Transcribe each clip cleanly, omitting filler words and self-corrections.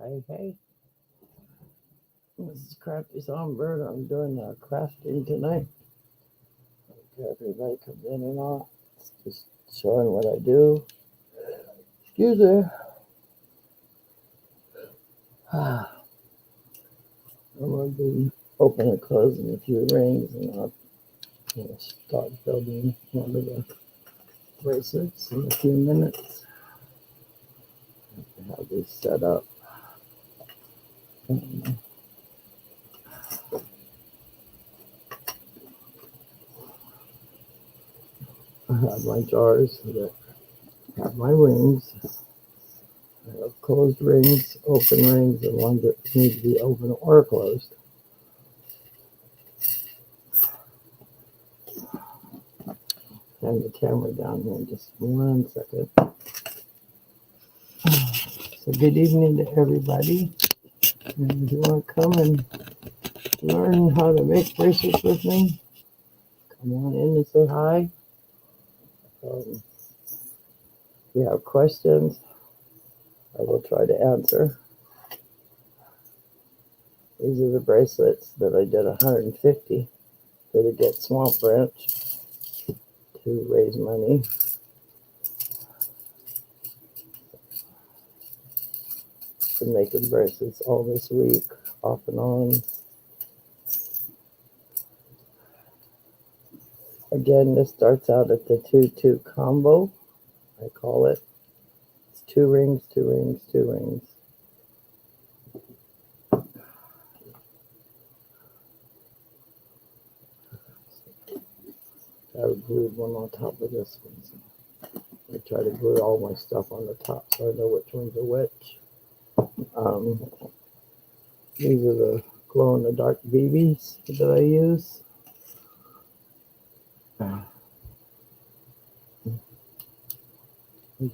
Hey, this is Crafty Songbird. I'm doing crafting tonight. Everybody comes in and out. It's just showing what I do. Excuse me. I'm going to be opening and closing a few rings and I'll start building one of the bracelets in a few minutes. I have these set up. I have my jars that have my rings. I have closed rings, open rings, and ones that need to be open or closed. Turn the camera down here in just 1 second. So good evening to everybody. And if you want to come and learn how to make bracelets with me, come on in and say hi. If you have questions, I will try to answer. These are the bracelets that I did 150 for the Get Swamp branch to raise money. Been making bracelets all this week, off and on. Again, this starts out at the 2-2 combo, I call it. It's 2 rings, 2 rings, 2 rings. I glued one on top of this one. So I try to glue all my stuff on the top so I know which ones are which. These are the glow-in-the-dark BBs that I use. As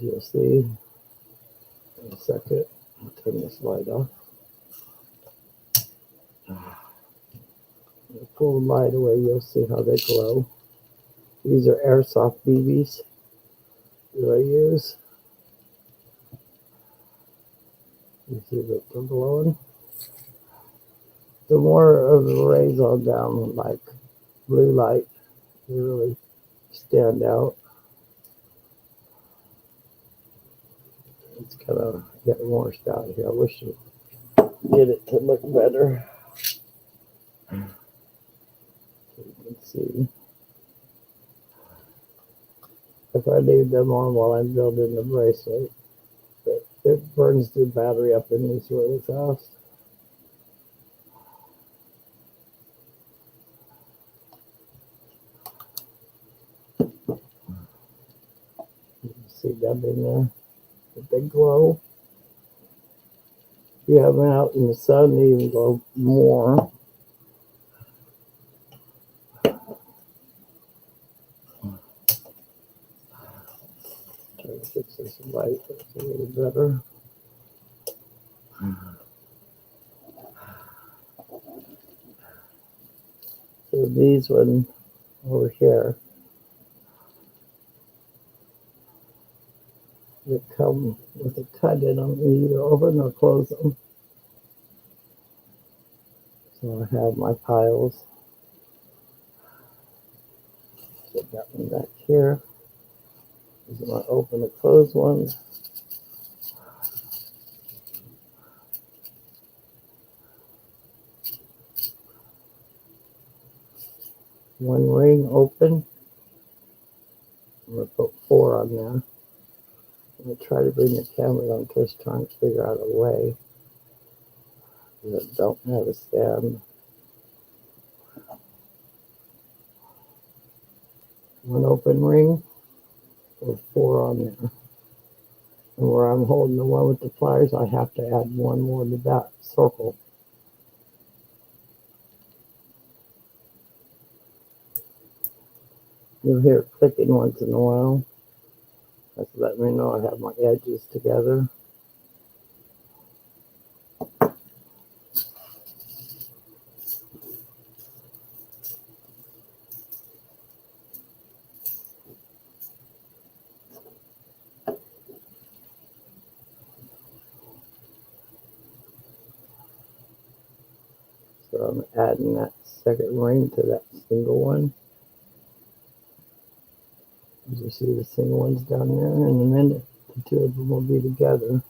you'll see in a second, I'll turn this light off. Pull the light away, you'll see how they glow. These are airsoft BBs that I use. You see that they're glowing. The more of the rays on down, like blue light, they really stand out. It's kind of getting washed out here. I wish I get it to look better. So you can see. If I leave them on while I'm building the bracelet, it burns the battery up in these really fast. You can see them in there. If they glow. If you have them out in the sun, they even glow more. Try to fix this light, that's a little better. So these one over here, they come with a cut in them. You either open or close them. So I have my piles. Put that one back here. These are my open and close ones. One ring open. I'm going to put 4 on there. I'm going to try to bring the camera down, just trying to figure out a way that don't have a stand. One open ring with 4 on there. And where I'm holding the one with the pliers, I have to add one more to that circle. You'll hear it clicking once in a while. That's letting me know I have my edges together. So I'm adding that second ring to that single one. As you see, the single one's down there. In a minute, the two of them will be together.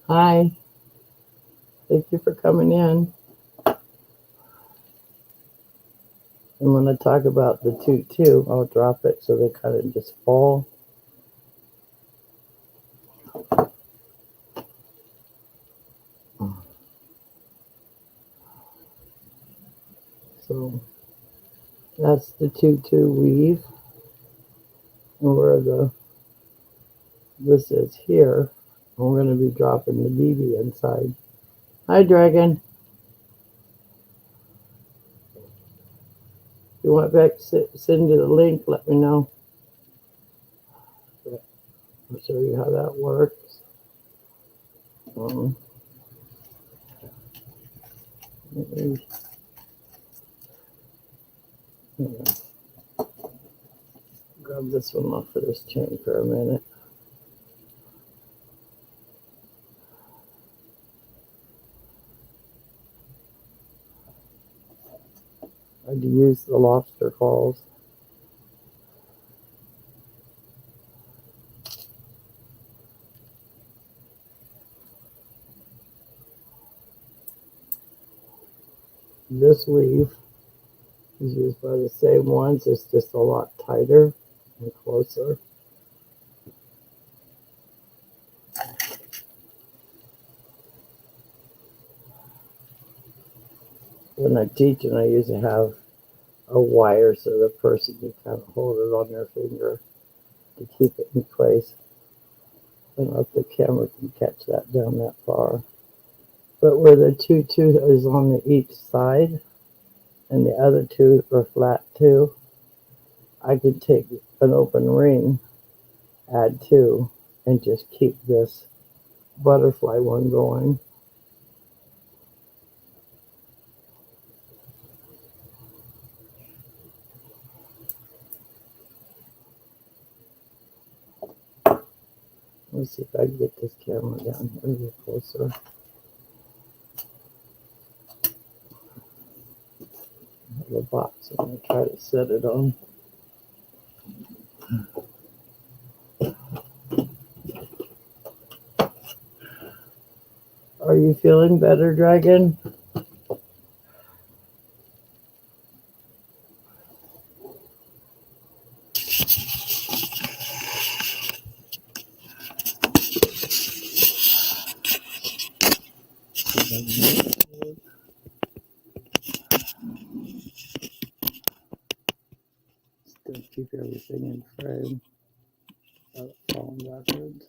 Hi, thank you for coming in. And when I talk about the two, I'll drop it so they kind of just fall. So that's the 2-2 weave. And where this is here, we're going to be dropping the BB inside. Hi, Dragon. If you want back to send you the link, let me know. I'll show you how that works. Grab this one off of this chain for a minute. I had to use the lobster claws. This weave is used by the same ones. It's just a lot tighter and closer. When I teach, and I usually have a wire so the person can kind of hold it on their finger to keep it in place. I don't know if the camera can catch that down that far. But where the 2-2 is on each side and the other two are flat too, I could take an open ring, add 2, and just keep this butterfly one going. Let me see if I can get this camera down here a little closer. I have a box I'm going to try to set it on. Are you feeling better, Dragon? Still keep everything in frame without falling backwards.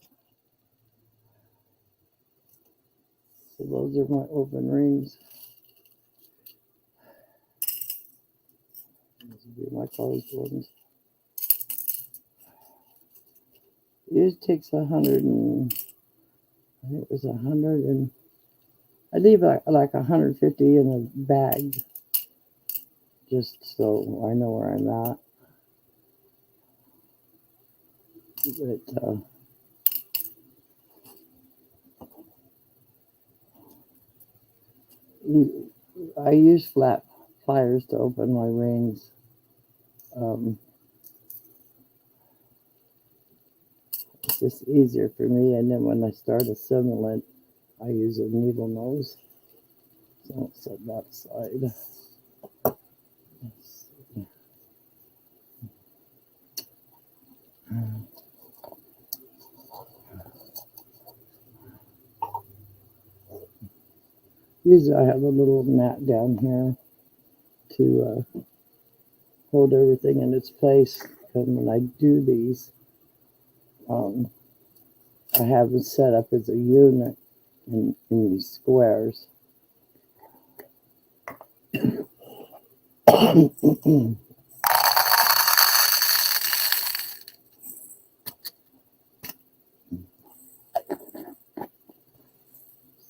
So those are my open rings. These will be my closed ones. It takes 100 and I think it was 100 and I leave like 150 in a bag just so I know where I'm at. But I use flat pliers to open my rings. It's just easier for me, and then when I start assembling, I use a needle nose. So I'll set that aside. Usually I have a little mat down here to hold everything in its place. And when I do these, I have it set up as a unit in these squares.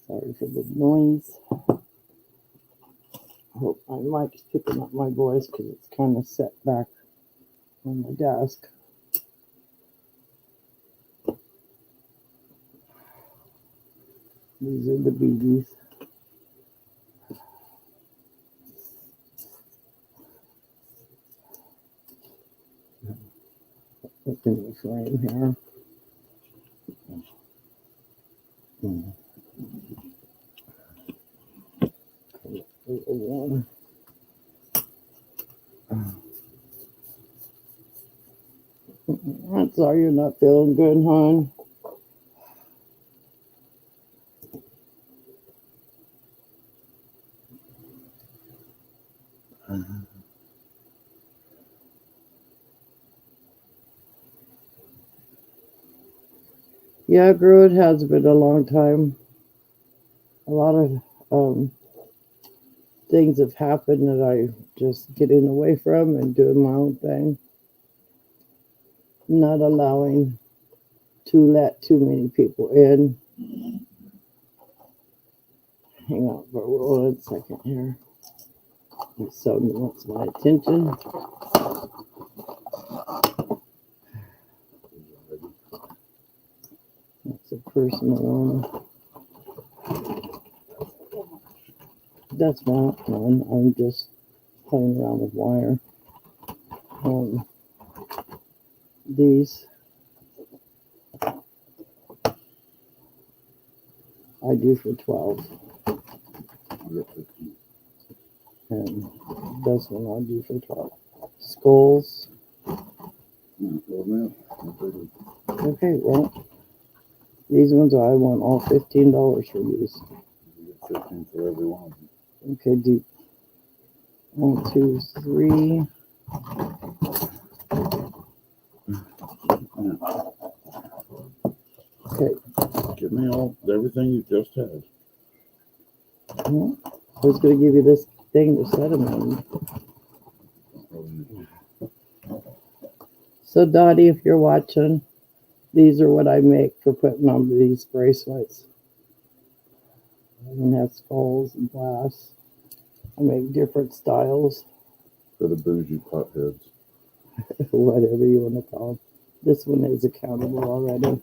Sorry for the noise. I hope my mic is picking up my voice because it's kind of set back on my desk. These are the BBs. Look in the frame here. One. I'm sorry you're not feeling good, hon. Yeah, girl, it has been a long time. A lot of things have happened that I just getting away from and doing my own thing. Not allowing to let too many people in. Hang on for 1 second here. My son wants my attention. That's a personal one. That's not one. I'm just playing around with wire. These I do for 12. And this one I do for 12. Skulls. Okay, well, these ones I want all $15 for these. You get 15 for every one. Okay, do 1, 2, 3. Okay. Give me everything you just had. Well, I was going to give you this thing to set them in. So, Dottie, if you're watching, these are what I make for putting on these bracelets. And have skulls and glass. I make different styles. For the bougie potheads. Whatever you want to call them. This one is accountable already.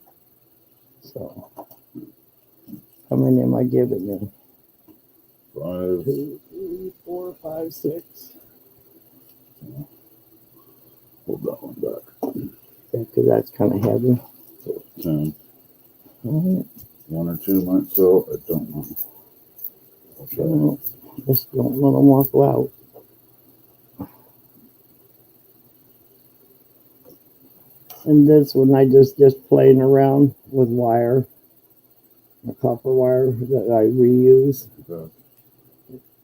So, how many am I giving you? 5. 2, 3, 4, 5, 6. Hold that one back. Yeah, because that's kind of heavy. 10. All right. 1 or 2 might sell. I don't know. I'll try. Well, just don't let them walk out. And this one I just playing around with wire, a copper wire that I reuse. Okay.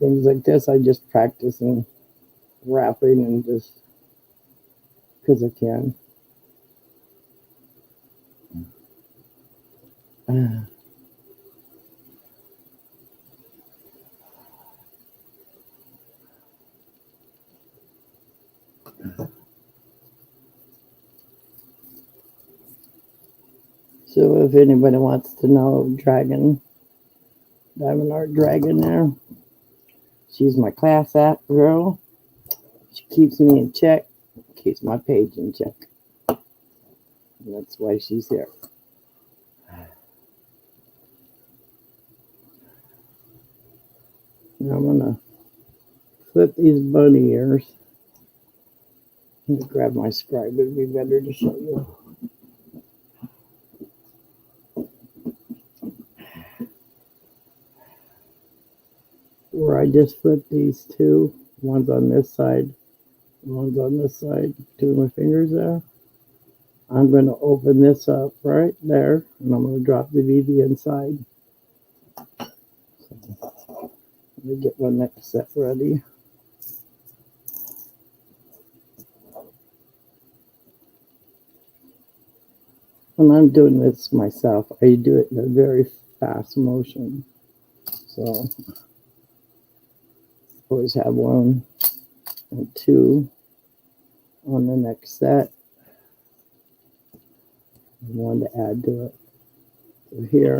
Things like this I just practice and wrapping and just because I can. So if anybody wants to know Dragon, Diamond Art Dragon there, she's my class act girl. She keeps me in check, keeps my page in check. And that's why she's here. Now I'm gonna flip these bunny ears. I'm gonna grab my scribe, it'd be better to show you. Where I just flipped these two, one's on this side, one's on this side, 2 of my fingers there. I'm going to open this up right there, and I'm going to drop the BB inside. So, let me get my next set ready. When I'm doing this myself, I do it in a very fast motion. So, always have 1 and 2 on the next set. And 1 to add to it. So here,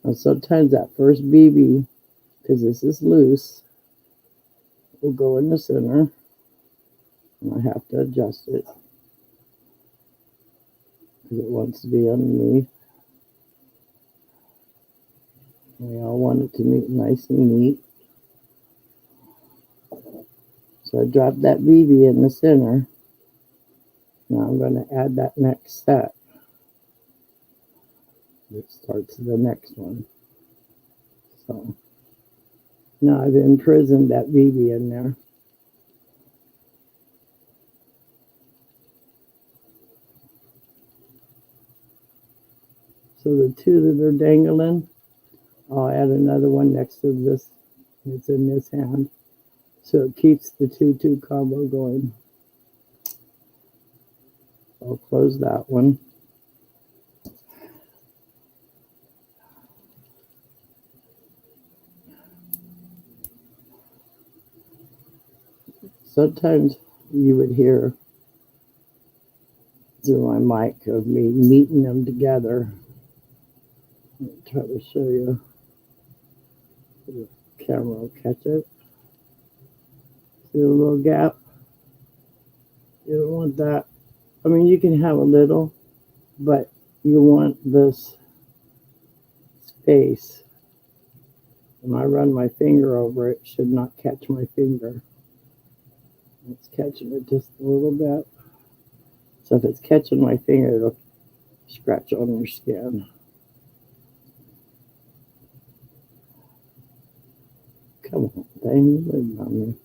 and sometimes that first BB, because this is loose, will go in the center, and I have to adjust it because it wants to be underneath. We all want it to be nice and neat. So I dropped that BB in the center. Now I'm going to add that next set. It starts the next one. So now I've imprisoned that BB in there. So the two that are dangling, I'll add another one next to this. It's in this hand. So it keeps the 2-2 combo going. I'll close that one. Sometimes you would hear through my mic of me meeting them together. I'll try to show you. The camera will catch it. See the little gap? You don't want that. I mean, you can have a little, but you want this space. When I run my finger over it, it should not catch my finger. It's catching it just a little bit. So if it's catching my finger, it'll scratch on your skin. Come on, dang, you wouldn't on me.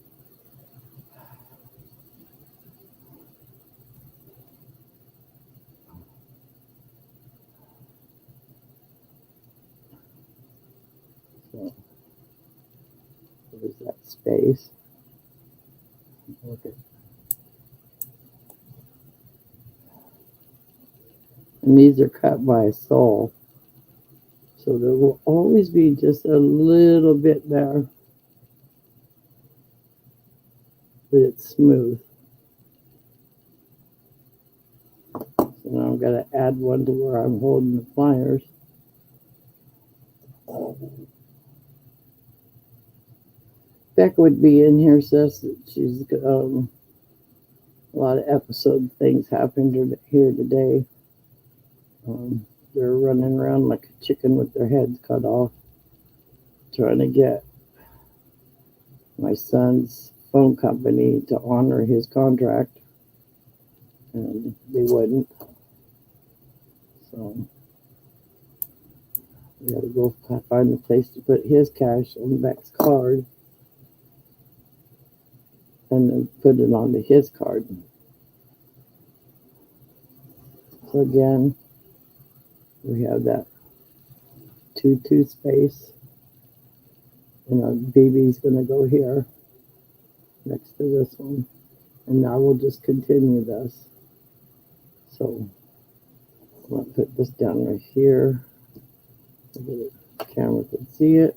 So there's that space. Okay. And these are cut by a sole. So there will always be just a little bit there, but it's smooth. So now I'm going to add one to where I'm holding the pliers. Beck would be in here, says that she's a lot of episode things happened here today. They're running around like a chicken with their heads cut off, trying to get my son's phone company to honor his contract, and they wouldn't. So we got to go find a place to put his cash on Beck's card, and then put it onto his card. So again, we have that 2-2 space, and our BB's going to go here next to this one, and now we'll just continue this. So I'm going to put this down right here so that the camera can see it.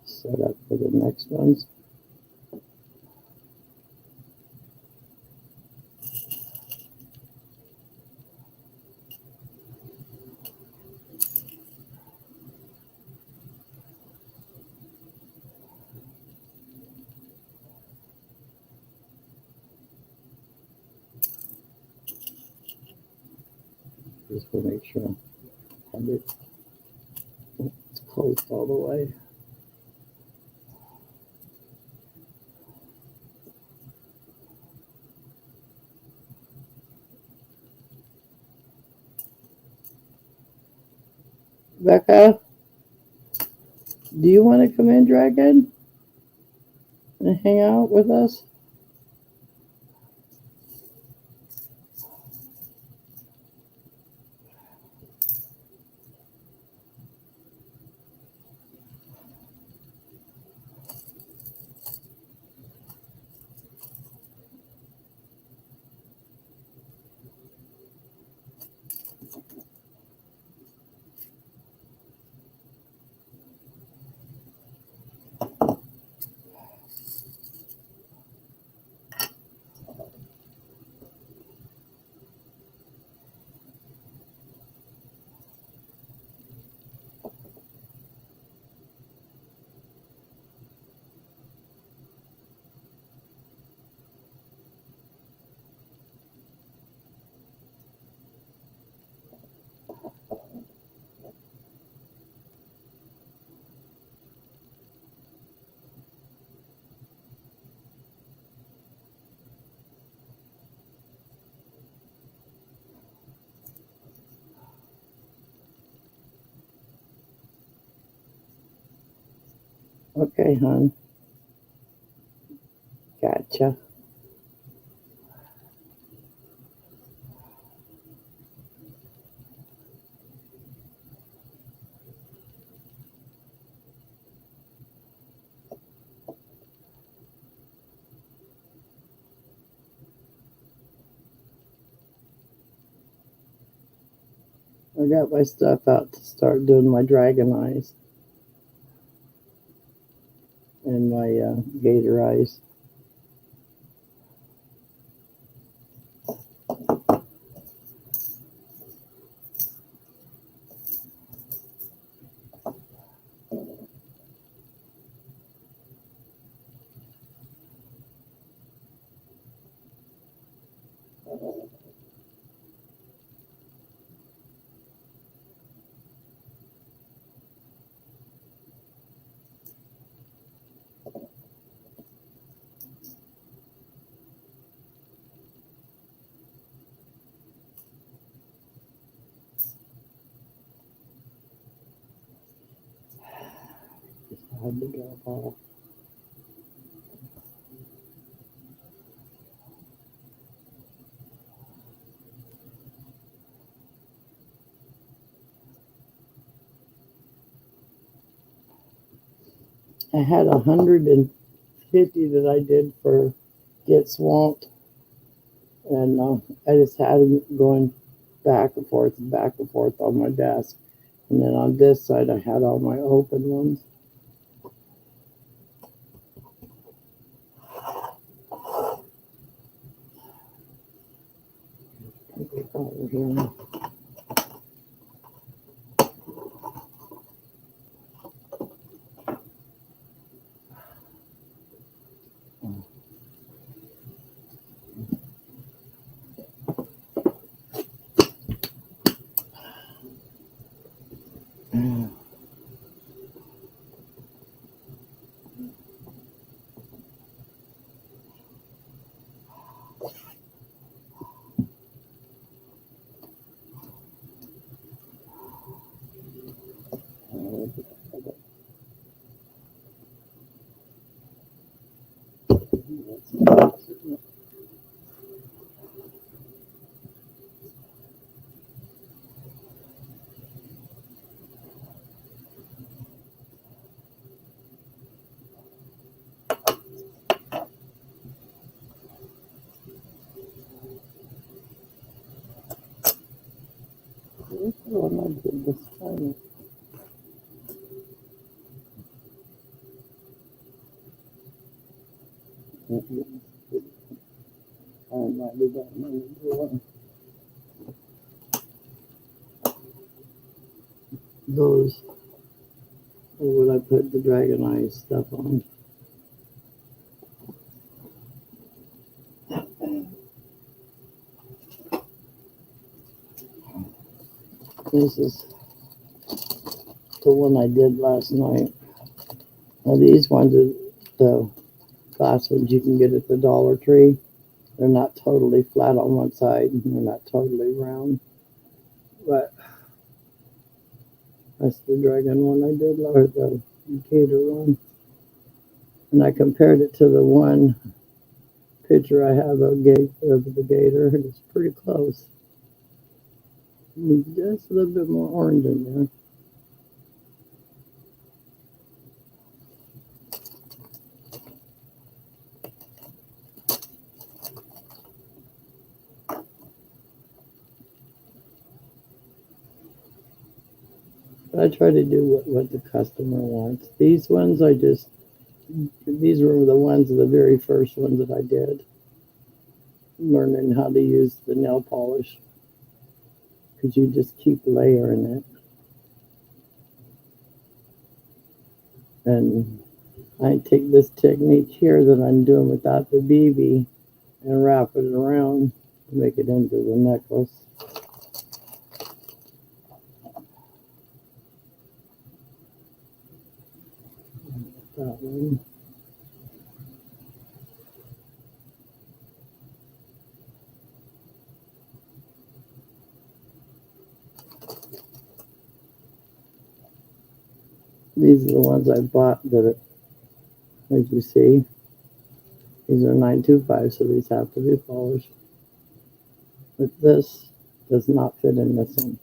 Set up for the next ones. Just to make sure it's closed all the way. Becca, do you want to come in, Dragon, and hang out with us? Okay, hon. Gotcha. I got my stuff out to start doing my dragon eyes and my gator eyes. Just had to drop off. I had 150 that I did for Get Swamped, and I just had them going back and forth on my desk. And then on this side, I had all my open ones. Over here. This one I did this time. I might do that one. Those are what I put the dragon eyes stuff on. This is the one I did last night. Now these ones are the glass ones you can get at the Dollar Tree. They're not totally flat on one side and they're not totally round. But that's the dragon one I did, or the gator one. And I compared it to the one picture I have of the gator, and it's pretty close. Just a little bit more orange in there. I try to do what the customer wants. These ones these were the ones, the very first ones that I did. Learning how to use the nail polish. Because you just keep layering it. And I take this technique here that I'm doing without the BB and wrap it around to make it into the necklace. That one. These are the ones I bought that As you see, these are 925, so these have to be polished. But this does not fit in this one.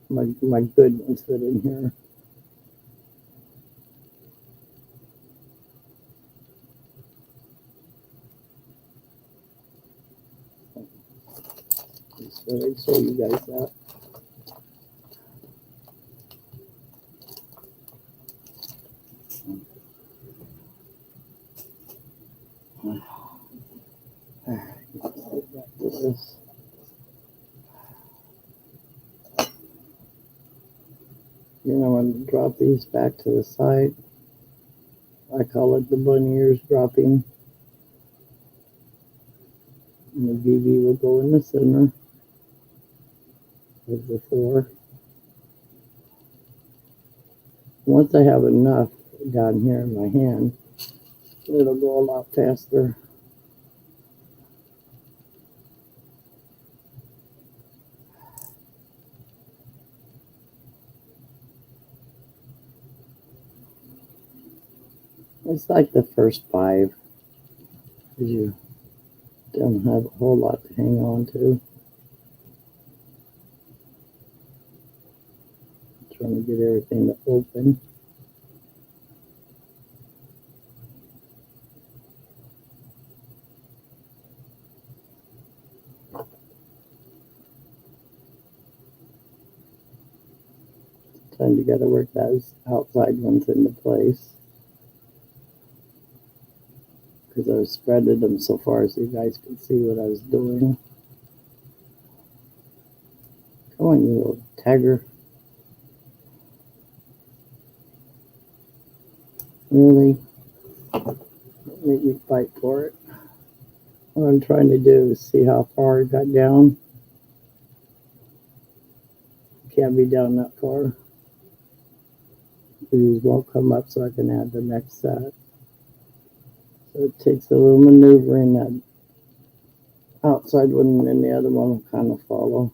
My good ones fit in here. Just thought I'd show you guys that. Back to this. Then I'm going to drop these back to the side. I call it the bunny ears dropping. And the VV will go in the center of the 4. Once I have enough down here in my hand, it'll go a lot faster. It's like the first 5, because you don't have a whole lot to hang on to. Trying to get everything to open. Then you got to work those outside ones into place. Because I was spreading them so far so you guys could see what I was doing. Come on, you little tagger. Really? Make me fight for it. What I'm trying to do is see how far it got down. Can't be down that far. These won't come up so I can add the next set. So it takes a little maneuvering. That outside one and then the other one will kind of follow.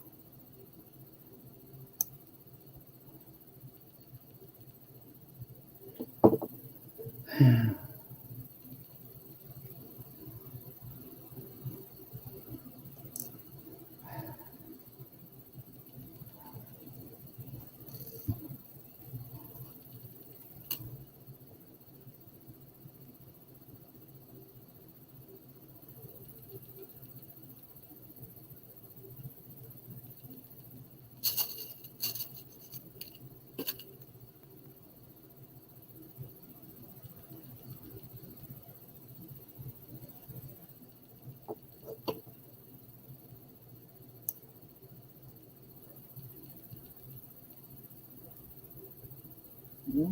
There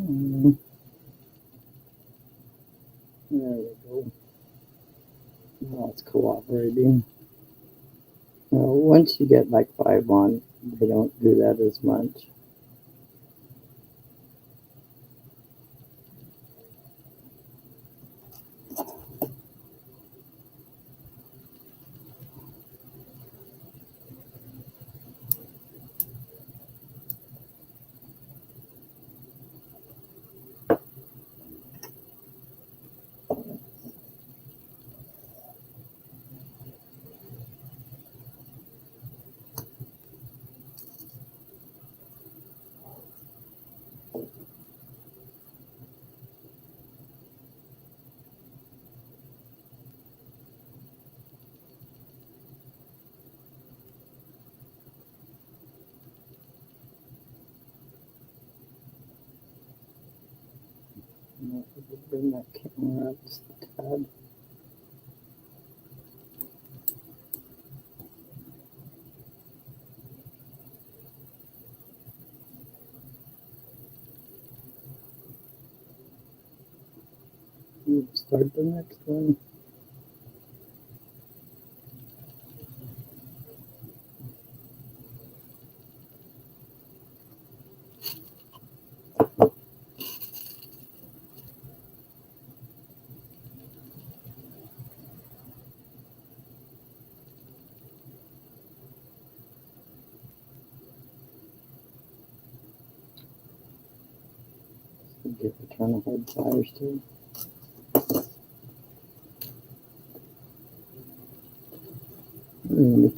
we go. Now it's cooperating. Now, once you get like 5 on, they don't do that as much. Bring that camera up just a tad. Start the next one. Get the trying to hold fires too.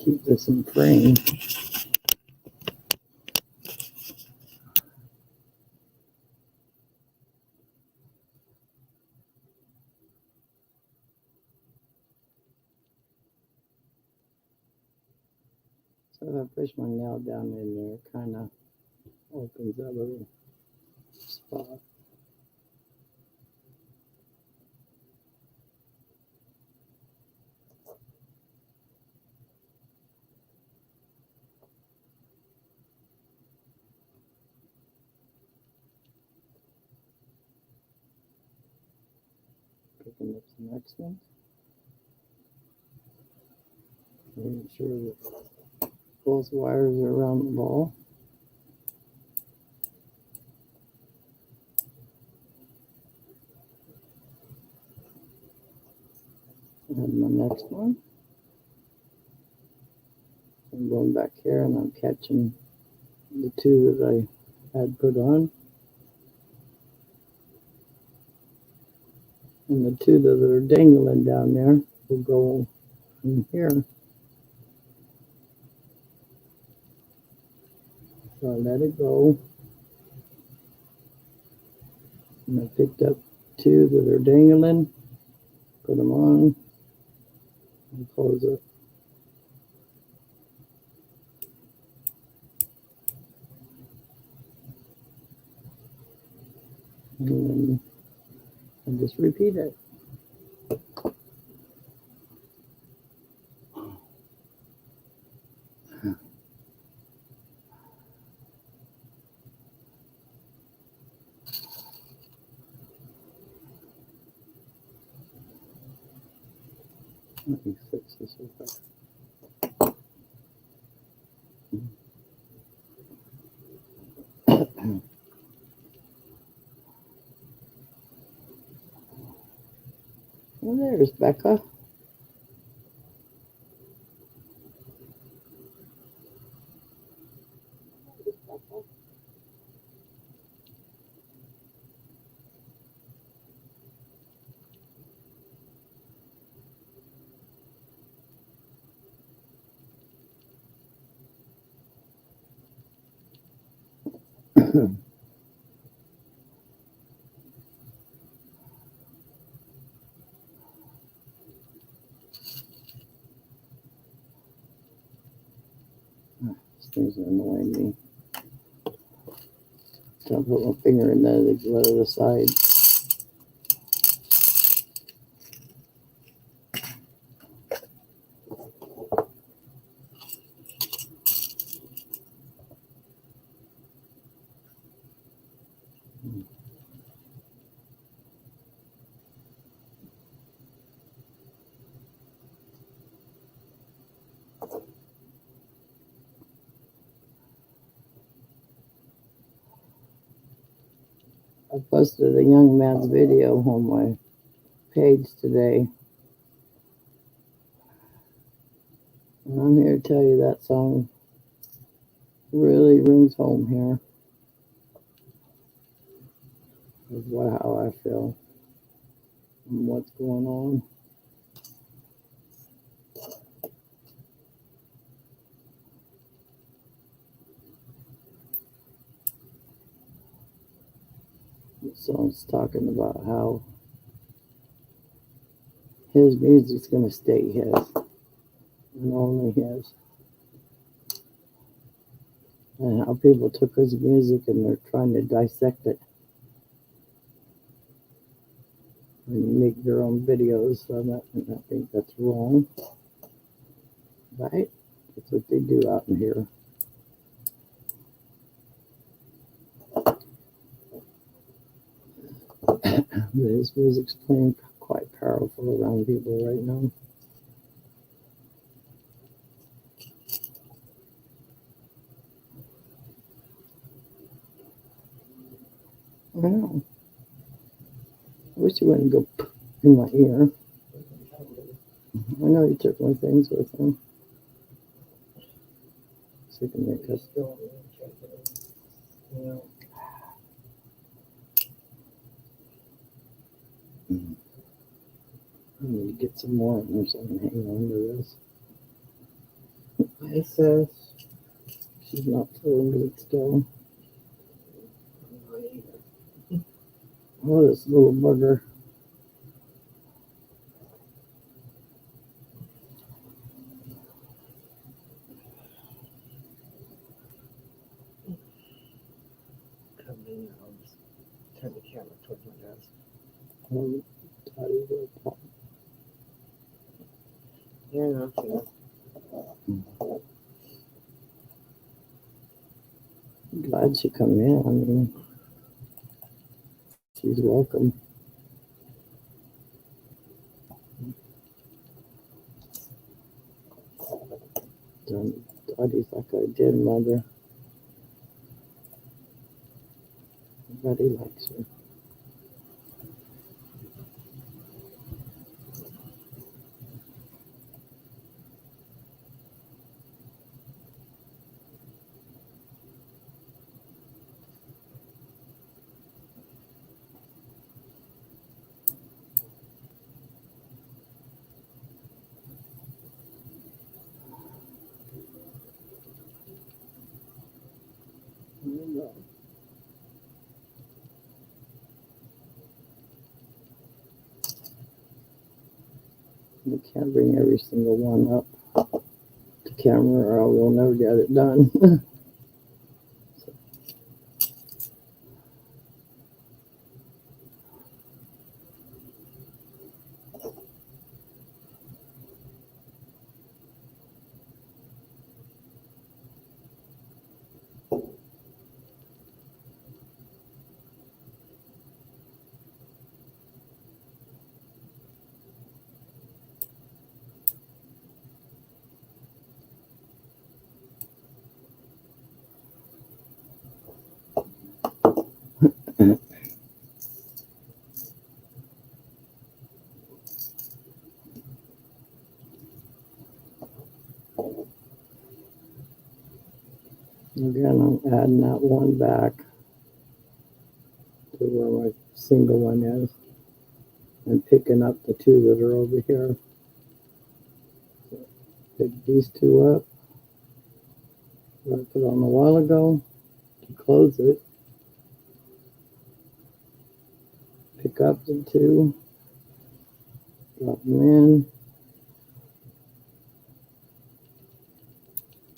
keep this in frame. So if I push my nail down in there, it kind of opens that little spot. Picking up the next one. Making sure that both wires are around the ball. And my next one. I'm going back here and I'm catching the two that I had put on. And the two that are dangling down there will go in here. So I let it go. And I picked up two that are dangling, put them on, and close it. And then I just repeat it. Let me fix this real quick. Well, there's Becca. These things are annoying me. So I put my finger in there, they go to the side. I posted a young man's video on my page today. And I'm here to tell you that song really rings home here. Is how I feel and what's going on. The song's talking about how his music's going to stay his and only his. And how people took his music and they're trying to dissect it and make their own videos on it. And I think that's wrong. Right? That's what they do out in here. But his music's playing quite powerful around people right now. I know. I wish he wouldn't go in my ear. I know he took my things with him. So he can make us go. I need to get some more or something. Hang on to this. Hey, sis. She's not feeling good still. Oh, this little bugger. Come in, I'll just turn the camera towards my desk. Yeah, no, I'm glad she come in. I mean, she's welcome. Daddy's like I did, mother. Everybody likes her. You can't bring every single one up to camera or we'll never get it done. Again, I'm adding that one back to where my single one is and picking up the two that are over here. So pick these two up. I put on a while ago to close it. Pick up the two, drop them in,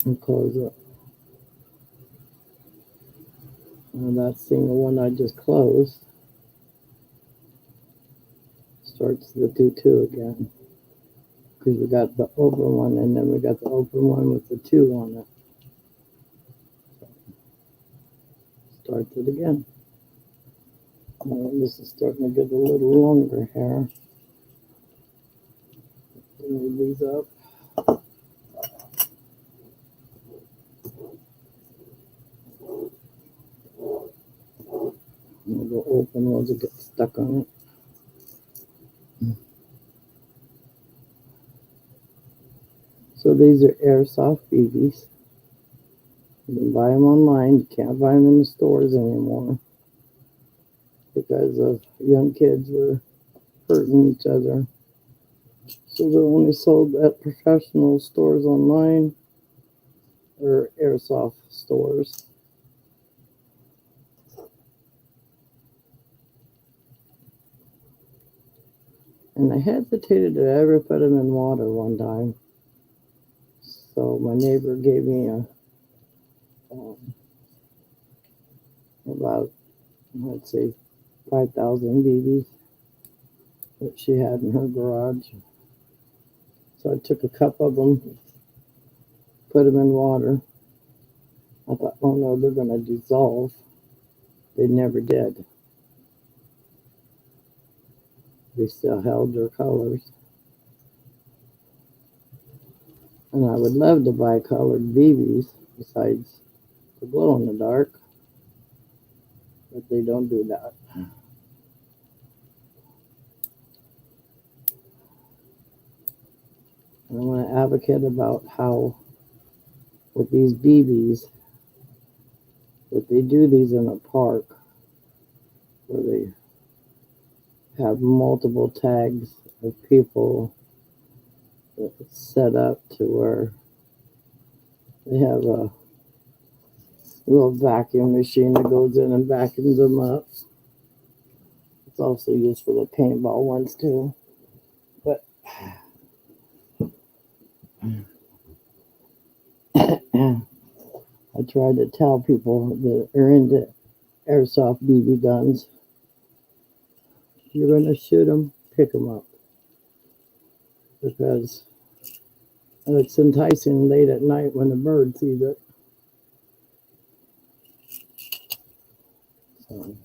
and close it. And that single one I just closed starts the two again. Because we got the open one and then we got the open one with the two on it. So, starts it again. This is starting to get a little longer here. Move these up. And the open ones will get stuck on it. So these are airsoft BBs. You can buy them online. You can't buy them in the stores anymore because of young kids were hurting each other. So they're only sold at professional stores online or airsoft stores. And I hesitated to ever put them in water one time. So my neighbor gave me about, let's say, 5,000 BBs that she had in her garage. So I took a cup of them, put them in water. I thought, oh no, they're going to dissolve. They never did. They still held their colors. And I would love to buy colored BBs besides the glow in the dark, but they don't do that. And I want to advocate about how with these BBs, that they do these in a park where they have multiple tags of people set up to where They have a little vacuum machine that goes in and vacuums them up. It's also used for the paintball ones too. But I try to tell people that are into airsoft BB guns, if you're going to shoot them, pick them up. Because it's enticing late at night when the bird sees it. So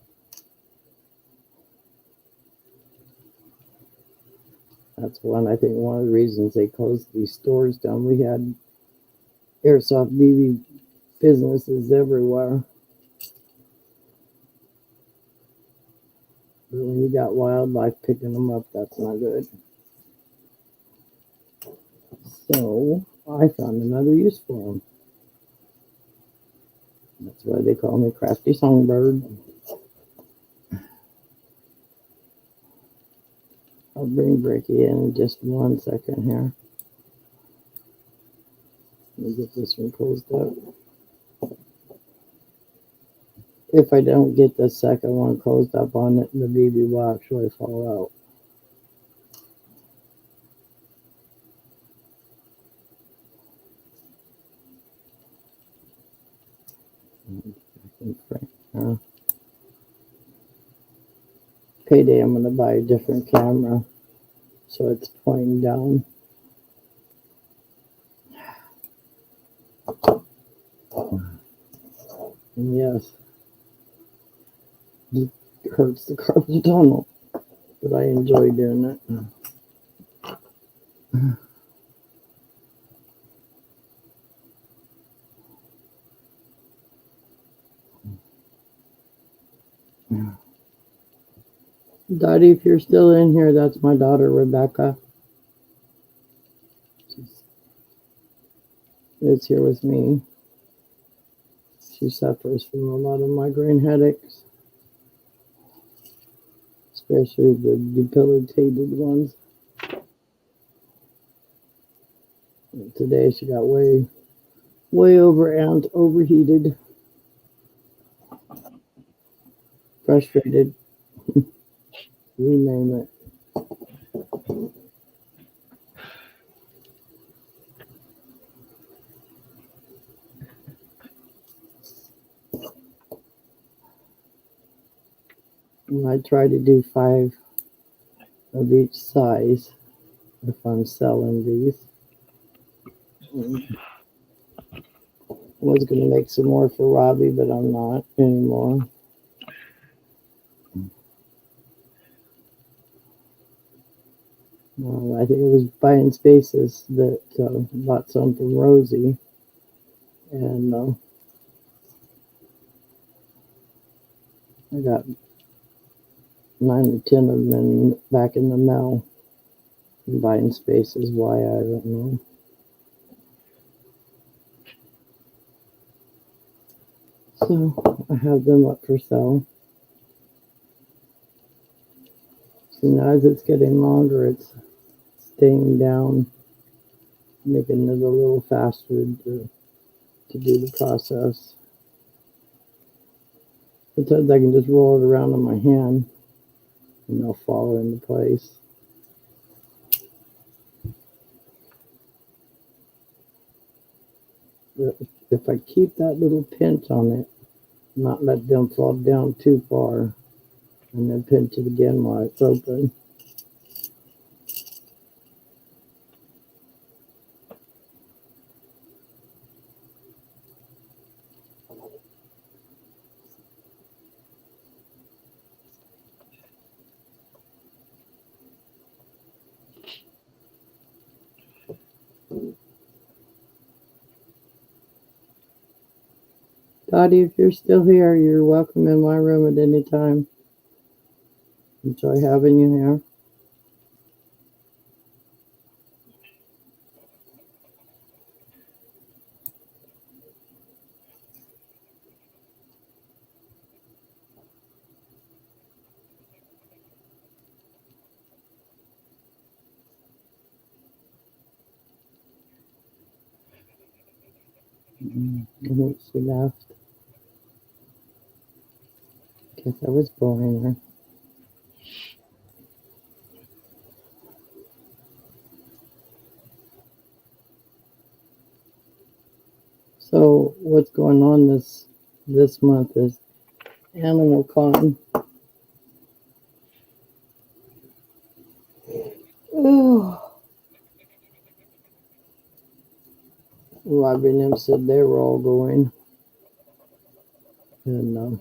that's I think one of the reasons they closed these stores down. We had airsoft BB businesses everywhere. But when you got wildlife picking them up, that's not good. So I found another use for them. That's why they call me Crafty Songbird. I'll bring Bricky in just 1 second here. Let me get this one closed up. If I don't get the second one closed up on it, the BB will actually fall out. Payday, I'm going to buy a different camera so it's pointing down. And yes, it hurts the carpal tunnel, but I enjoy doing it. Dottie, if you're still in here, that's my daughter, Rebecca. She's here with me. She suffers from a lot of migraine headaches, especially the debilitated ones. And today she got way overamped, overheated, frustrated, you name it. And I try to do 5 of each size if I'm selling these. I was going to make some more for Robbie, but I'm not anymore. I think it was Buying Spaces that bought some from Rosie. And I got 9 or 10 of them back in the mail. Buying Spaces, why, I don't know. So I have them up for sale. So now as it's getting longer, it's staying down, making it a little faster to do the process. Sometimes I can just roll it around on my hand and they'll fall into place. But if I keep that little pinch on it, not let them fall down too far, and then pinch it again while it's open. Dottie, if you're still here, you're welcome in my room at any time. Enjoy having you here. And she left. Guess I was boring her. So what's going on this month is Animal Con. Ugh. Robbie and them said they were all going. And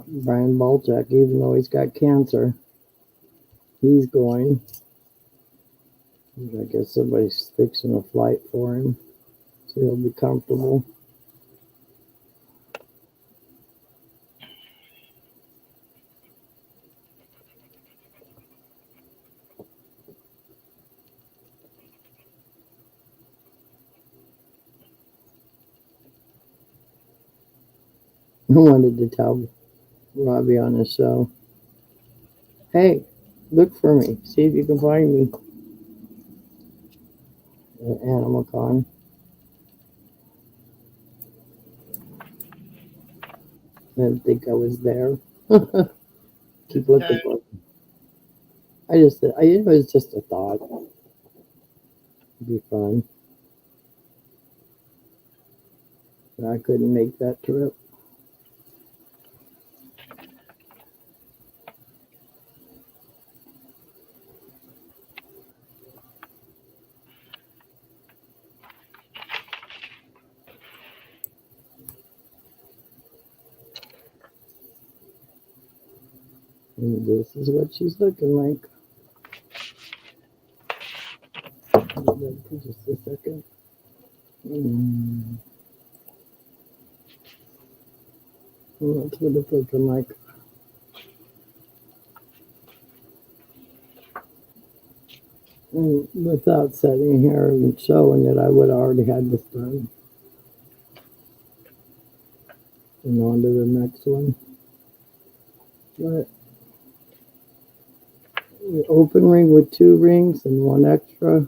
Brian Balchak, even though he's got cancer, he's going. I guess somebody's fixing a flight for him so he'll be comfortable. I wanted to tell Robbie on his show, hey, look for me. See if you can find me at Animal Con. I didn't think I was there. Keep looking for me. It was just a thought. It'd be fun. But I couldn't make that trip. And this is what she's looking like. For just a second. That's what it's looking like. And without sitting here and showing it, I would have already had this done. And on to the next one. But the open ring with 2 rings and 1 extra.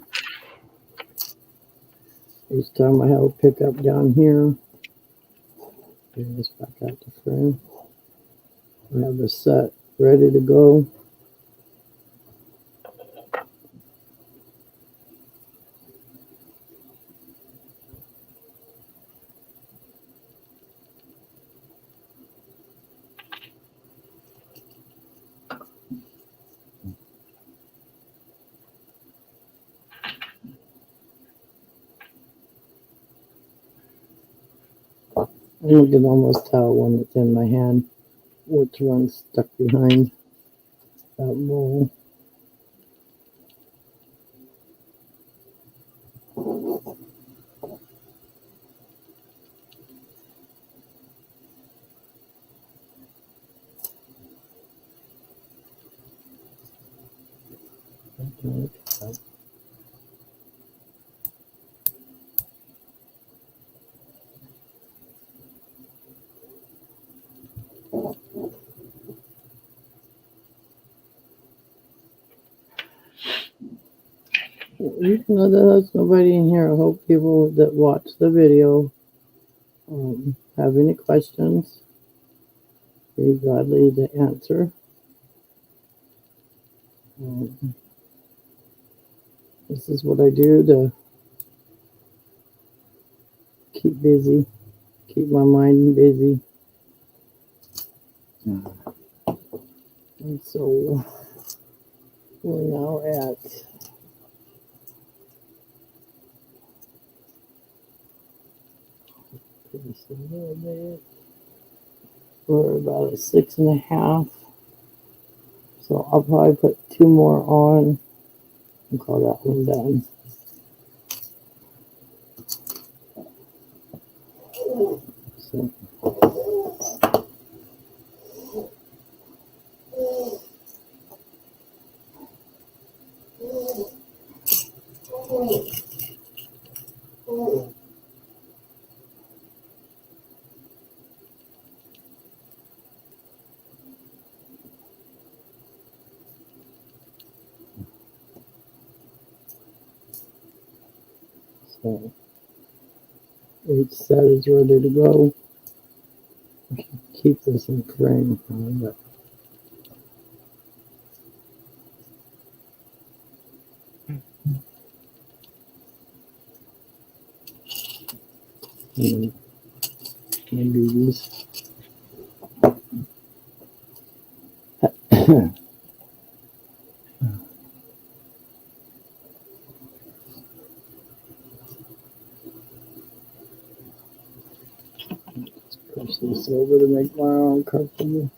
Each time I have a pickup down here. Bring this back out to frame. I have a set ready to go. You can almost tell when it's in my hand which one's stuck behind that bowl. Even though there's nobody in here, I hope people that watch the video have any questions. Be gladly to answer. This is what I do to keep busy, keep my mind busy. And so we're now at just a little bit. We're about a 6.5. So I'll probably put 2 more on and call that one done. So each set is ready to go. Keep this in frame. And maybe these. Push this over to make my arm comfortable.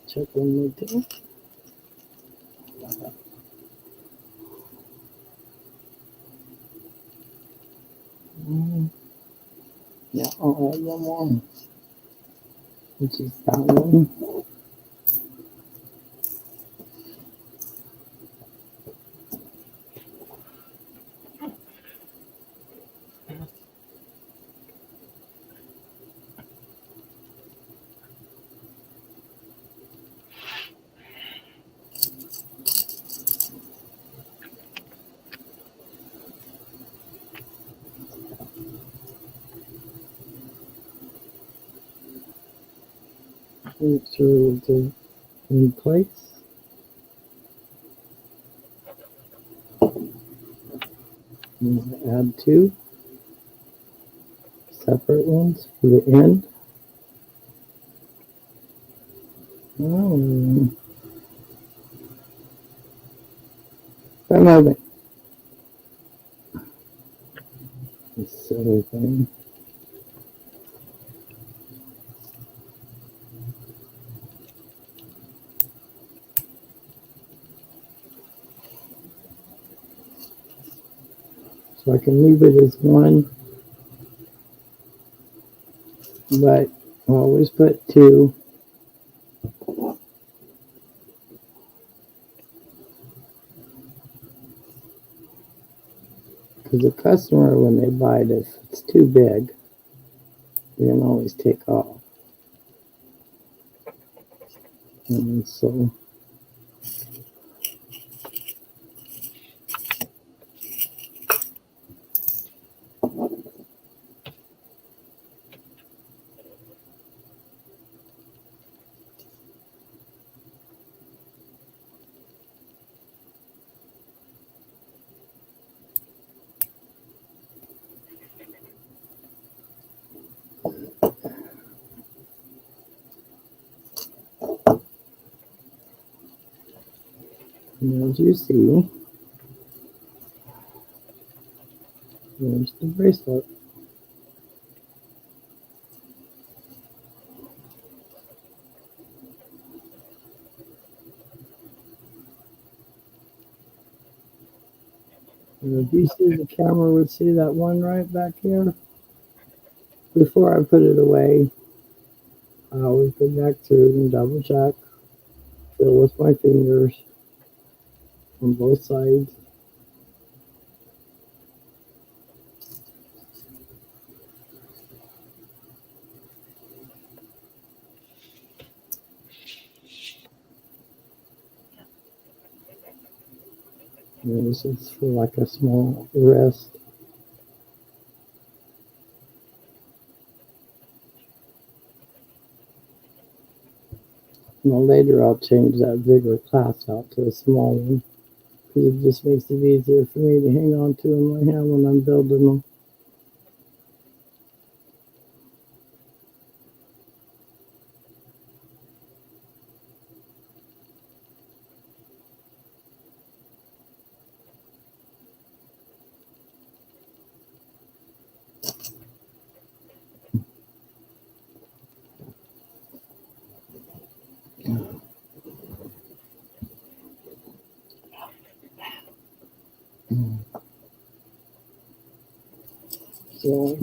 Check one more thing. Yeah, I'll add one more, which is that one. Make sure it's in place. And add two separate ones for the end. Oh, another this silly thing. So I can leave it as one, but I'll always put two. Because the customer, when they buy it, if it's too big, they can always take off. And so and as you see, there's the bracelet. And if you see, the camera would see that one right back here. Before I put it away, I always go back through and double check, feel with my fingers on both sides. And this is for like a small rest. Now later I'll change that bigger clasp out to a small one because it just makes it easier for me to hang on to in my hand when I'm building them. So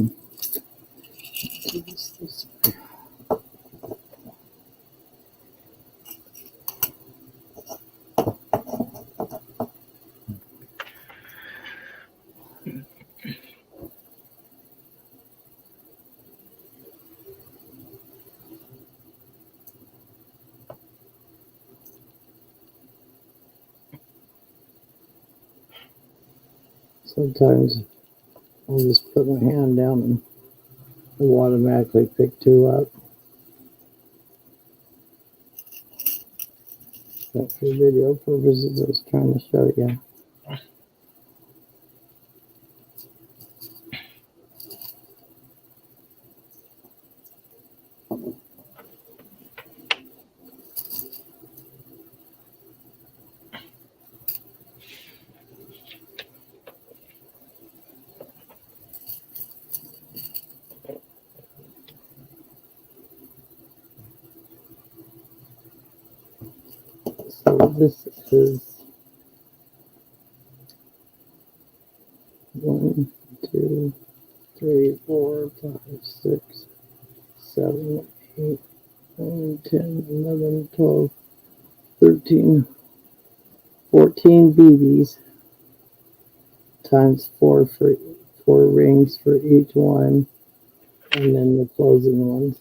sometimes I'll just put my hand down and it will automatically pick two up. But for video purposes, I was trying to show you. So this is 1, 2, 3, 4, 5, 6, 7, 8, 9, 10, 11, 12, 13, 14 BBs times 4 for 4 rings for each one, and then the closing ones.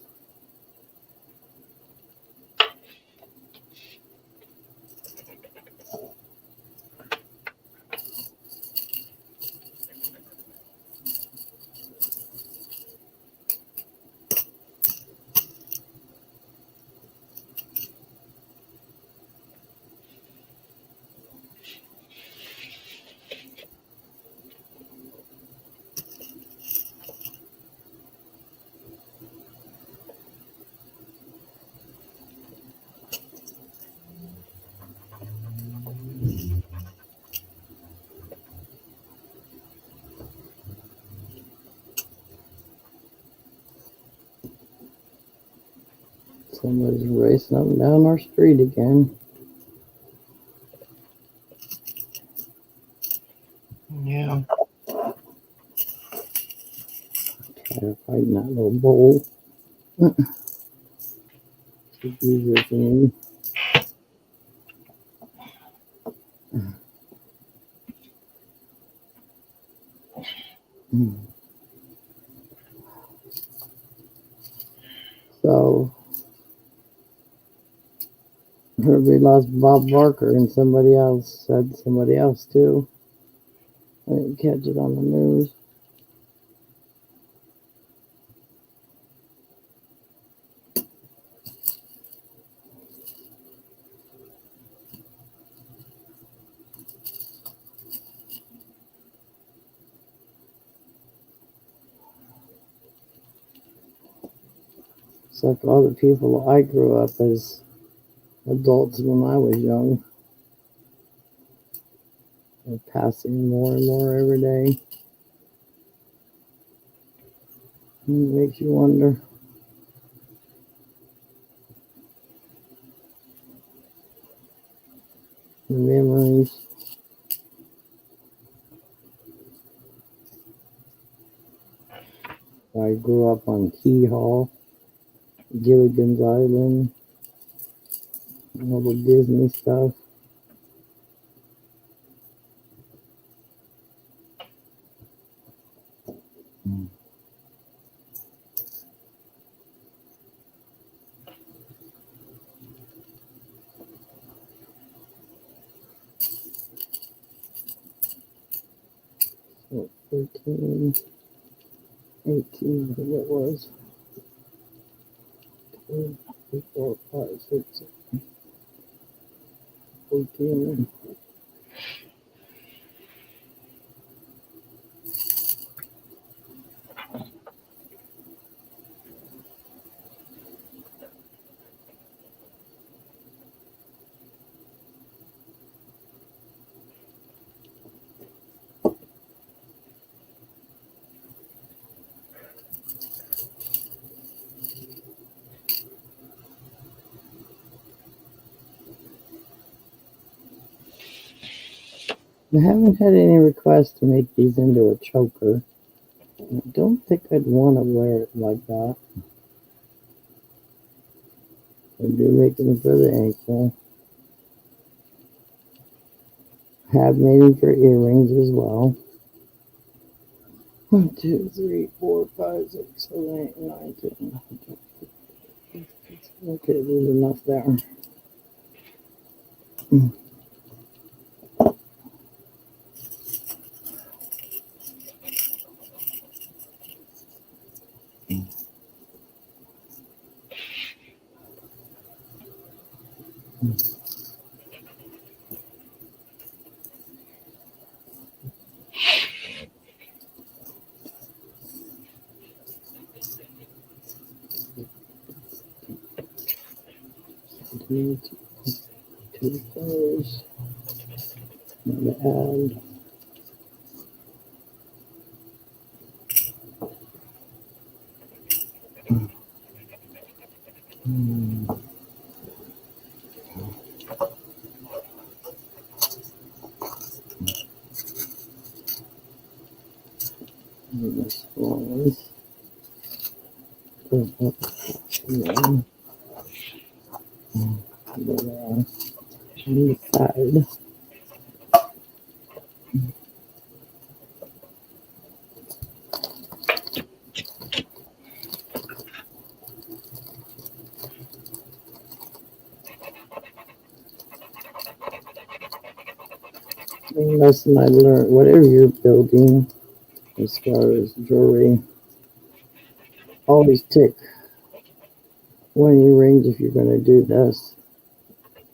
Somebody's racing up and down our street again. Yeah. Try to fight in that little bowl. It's easier for me. So, heard we lost Bob Barker and somebody else said somebody else too. I didn't catch it on the news. It's like all the people I grew up as adults when I was young are passing more and more every day. It makes you wonder. The memories. I grew up on Key Hall, Gilligan's Island, all the Disney stuff. 14, 18, I think it was. 2, 3, 4, 5, 6, 14. I haven't had any requests to make these into a choker. I don't think I'd want to wear it like that. I do make them for the ankle. Have made them for earrings as well. 1, 2, 3, 4, 5, 6, 7, 8, 9, 10. Okay, there's enough there. Two colors. I'm going to add this one. On the side. Lesson I learned, whatever you're building as far as jewelry, always take 1 earrings if you're going to do this,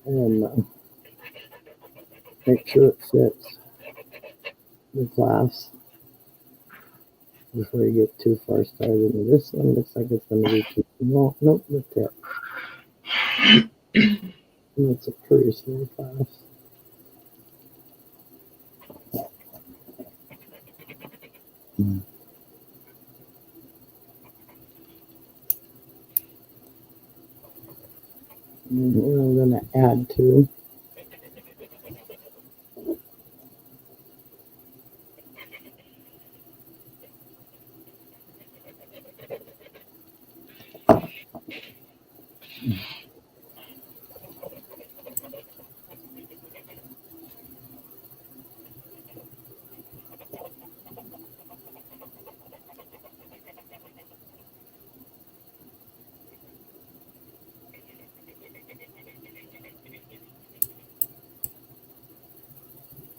and make sure it fits the clasp before you get too far started. And this one looks like it's going to be too small. Nope, the tip. And it's a pretty small clasp. And here I'm going to add to.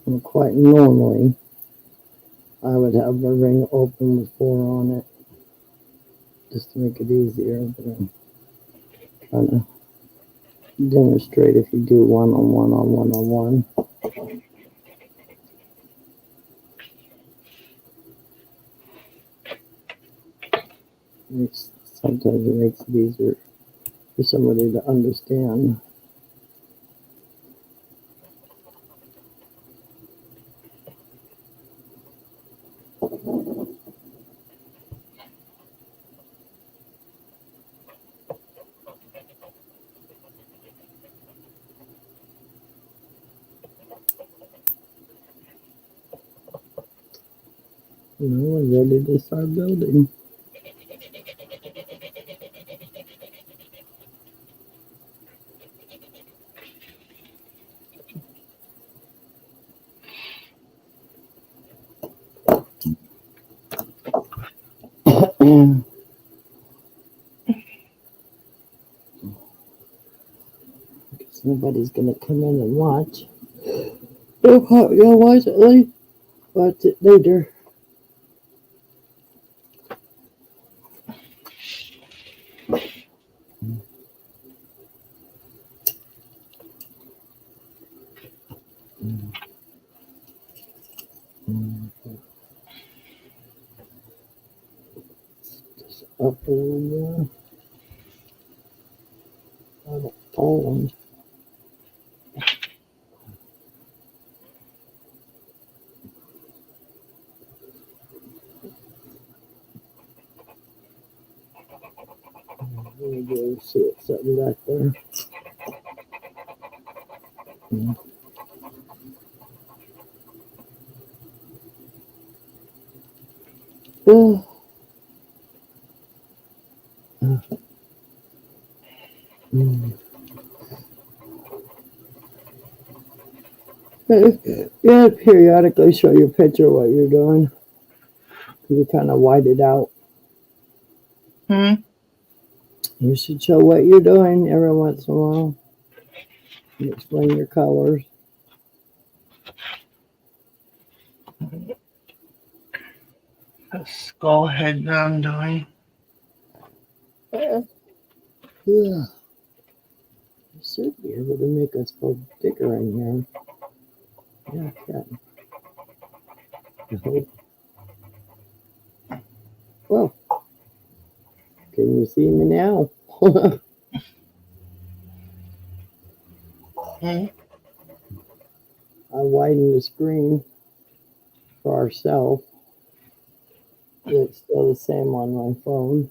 And quite normally, I would have the ring open with 4 on it, just to make it easier. But I'm trying to demonstrate if you do 1 on 1 on 1 on 1. Sometimes it makes it easier for somebody to understand. Now we're ready to start building. Because nobody's gonna come in and watch. You'll watch it later. up a little more on the phone. Let me go see what's something back there. Oh. Yeah, periodically show your picture what you're doing. You kind of white it out. You should show what you're doing every once in a while and explain your colors. The skull head that I'm doing. Yeah. You should be able to make us go bigger in here. Yeah, I can. I hope. Well, can you see me now? I widened the screen for ourselves. It's still the same on my phone.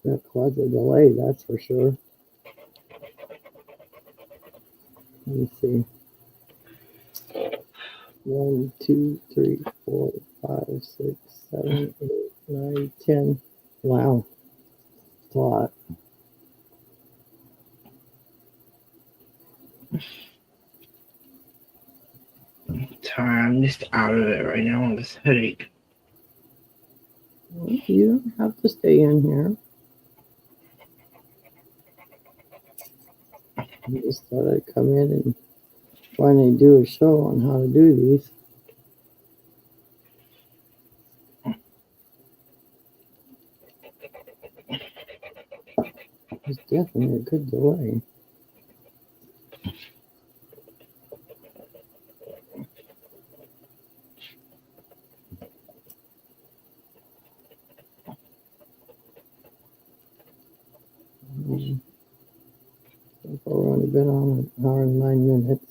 That caused a delay, that's for sure. Let me see. 1, 2, 3, 4, 5, 6, 7, 8, 9, 10. Wow. That's a lot. Sorry, I'm just out of it right now with this headache. Well, you don't have to stay in here. I just thought I'd come in and finally do a show on how to do these. It's definitely a good delay. So far, we've only been on an hour and 9 minutes.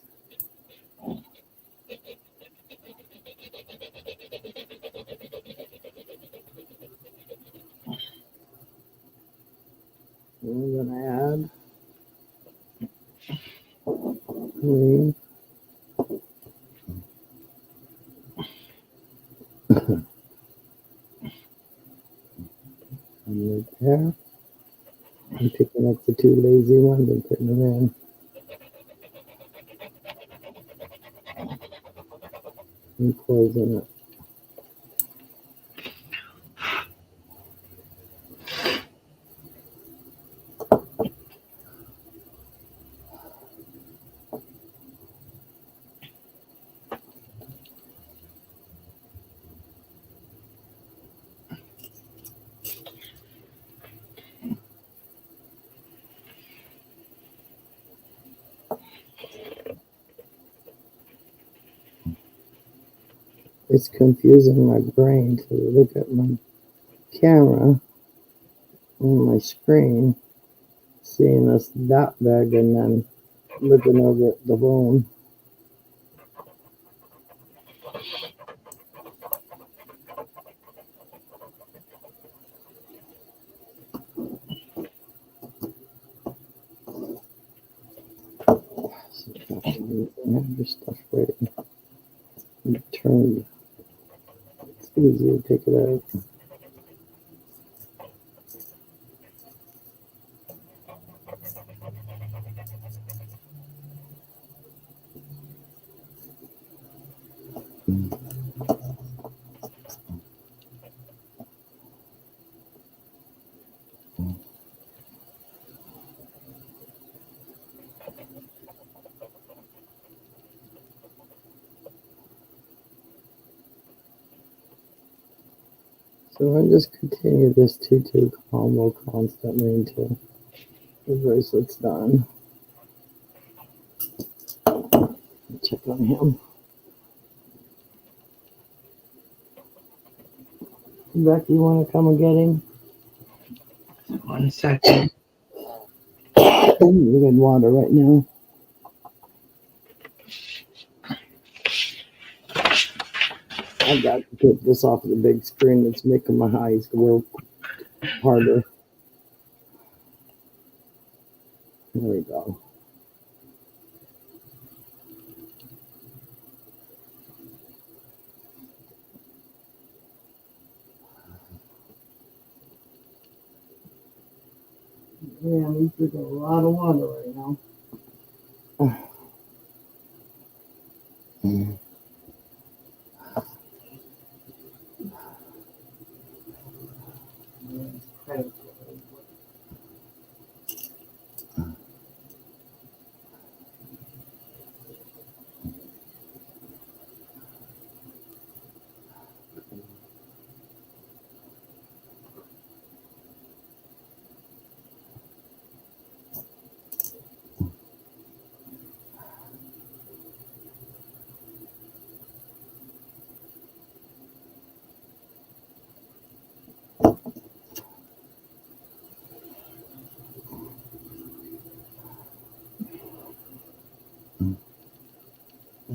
I'm gonna add green. And right there. I'm picking up the 2 lazy ones and putting them in. And closing it. It's confusing my brain to look at my camera on my screen, seeing us that big, and then looking over at the phone. I have this stuff ready. And turned. It's easier to take it out. So I'll just continue this 2-2 combo constantly until the bracelet's done. Check on him. Becky, you want to come and get him? 1 second. You get water right now. I've got to get this off of the big screen. It's making my eyes work harder. There we go. Yeah, he's drinking a lot of water right now.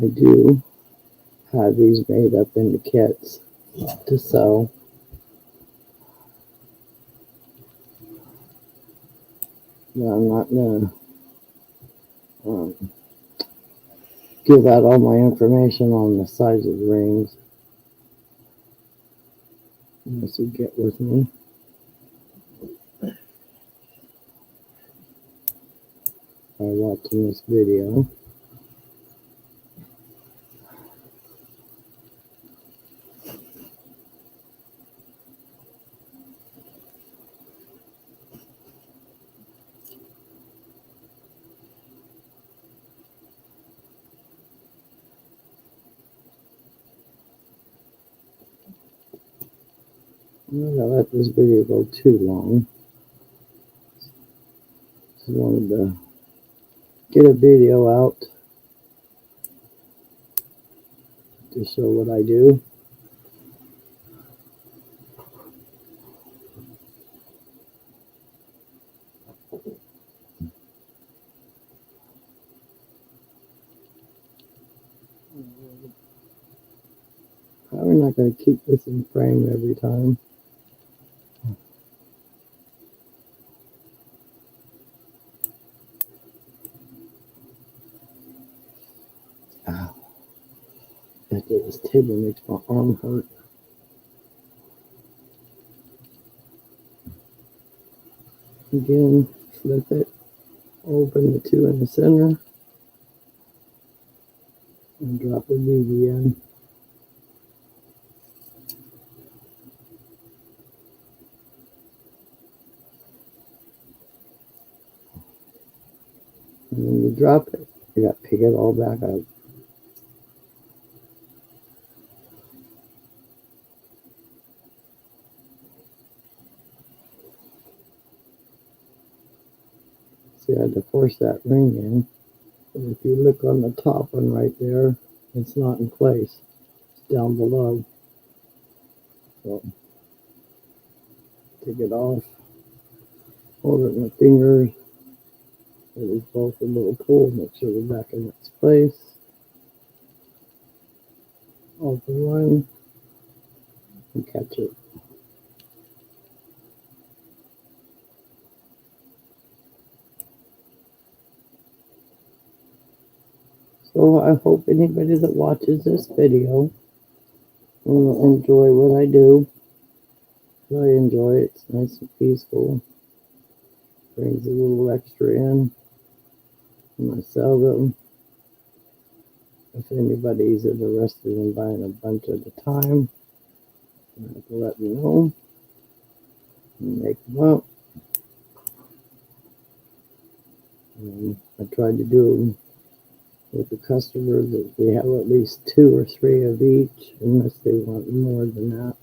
I do have these made up into kits to sell. But I'm not gonna give out all my information on the size of the rings unless you get with me. By watching this video. I'm not gonna let this video go too long. Just wanted to get a video out to show what I do. Probably not going to keep this in frame every time. Ow. This table makes my arm hurt. Again, flip it, open the two in the center, and drop the BB in. And when you drop it, you got to pick it all back up. See, I had to force that ring in. But if you look on the top one right there, it's not in place. It's down below. So, take it off. Hold it in the fingers. Release both a little pull. Make sure they're back in its place. Open one. And catch it. So I hope anybody that watches this video will enjoy what I do. I enjoy it. It's nice and peaceful. Brings a little extra in. And I sell them. If anybody's interested in buying a bunch at a time, you have to let me know. And make them up. I tried to do them with the customers that we have at least 2 or 3 of each, unless they want more than that.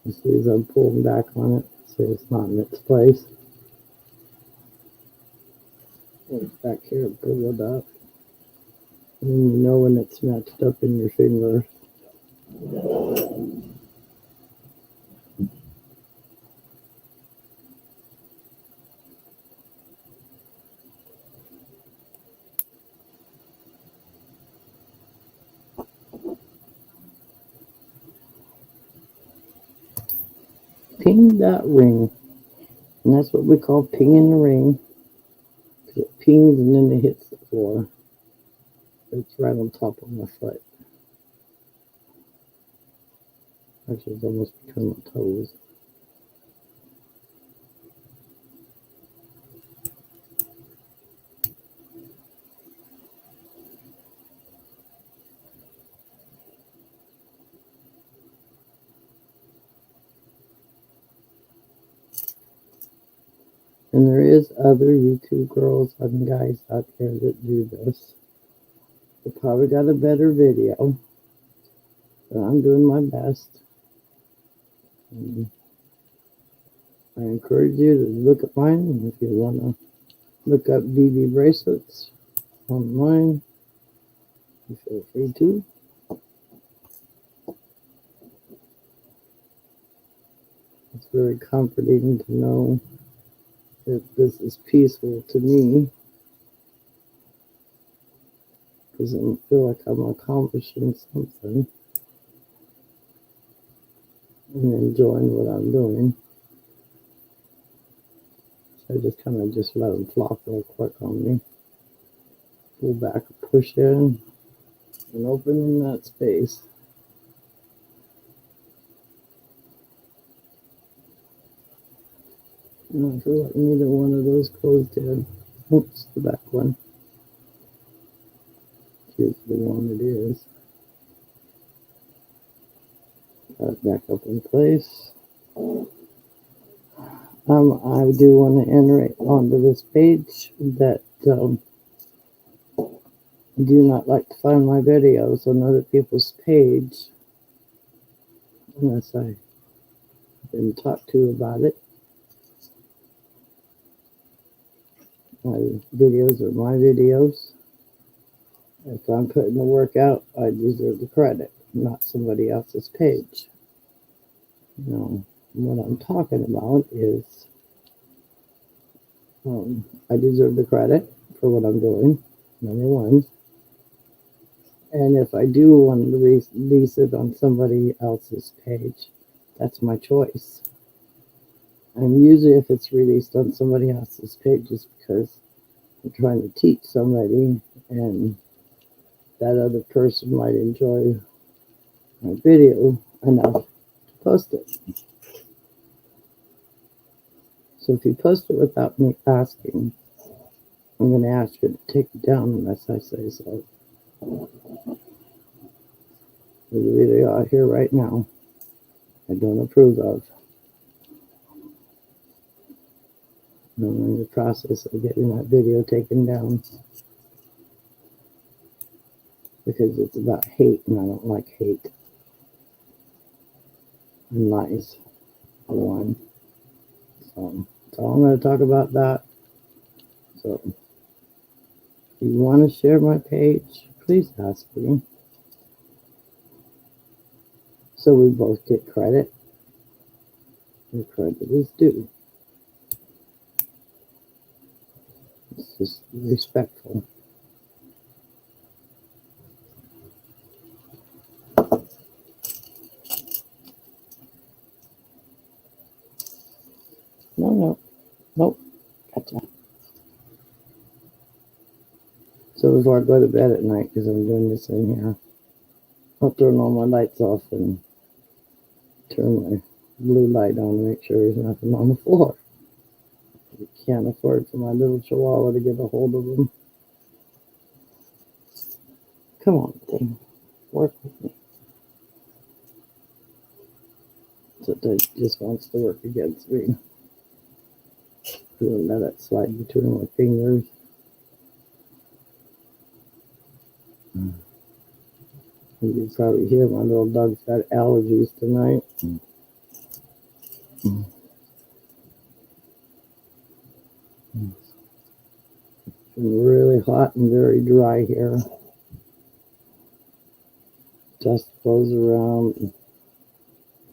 You see as I'm pulling back on it, see it's not in its place. It's back here, pull it up. And then you know when it's matched up in your finger. Ping that ring. And that's what we call pinging the ring. Because it pings and then it hits the floor. It's right on top of my foot. Actually, it's almost between my toes. And there is other YouTube girls and guys out there that do this. They probably got a better video. But I'm doing my best. And I encourage you to look at mine. And if you want to look up BB bracelets online, you feel free to. It's very comforting to know that this is peaceful to me, because I feel like I'm accomplishing something and enjoying what I'm doing. So I just kind of just let them flop real quick on me. Pull back, push in, and open in that space. And I feel like neither one of those closed in. Oops, the back one. Here's the one it is. Got it back up in place. I do want to enter it onto this page that do not like to find my videos on other people's page unless I've been talked to about it. My videos are my videos. If I'm putting the work out, I deserve the credit, not somebody else's page. No, what I'm talking about is I deserve the credit for what I'm doing, number one. And if I do want to release it on somebody else's page, that's my choice. And usually if it's released on somebody else's page, it's because I'm trying to teach somebody and that other person might enjoy my video enough to post it. So if you post it without me asking, I'm going to ask you to take it down unless I say so. There's a video out here right now I don't approve of. And I'm in the process of getting that video taken down because it's about hate and I don't like hate and lies for one. So I'm going to talk about that. So if you want to share my page, please ask me. So we both get credit. The credit is due. It's just respectful. Nope. Gotcha. So before I go to bed at night, because I'm doing this in here, I'll turn all my lights off and turn my blue light on to make sure there's nothing on the floor. I can't afford for my little chihuahua to get a hold of them. Come on, thing. Work with me. So it just wants to work against me. Let it slide between my fingers. You can probably hear my little dog's got allergies tonight. It's been really hot and very dry here. Dust blows around.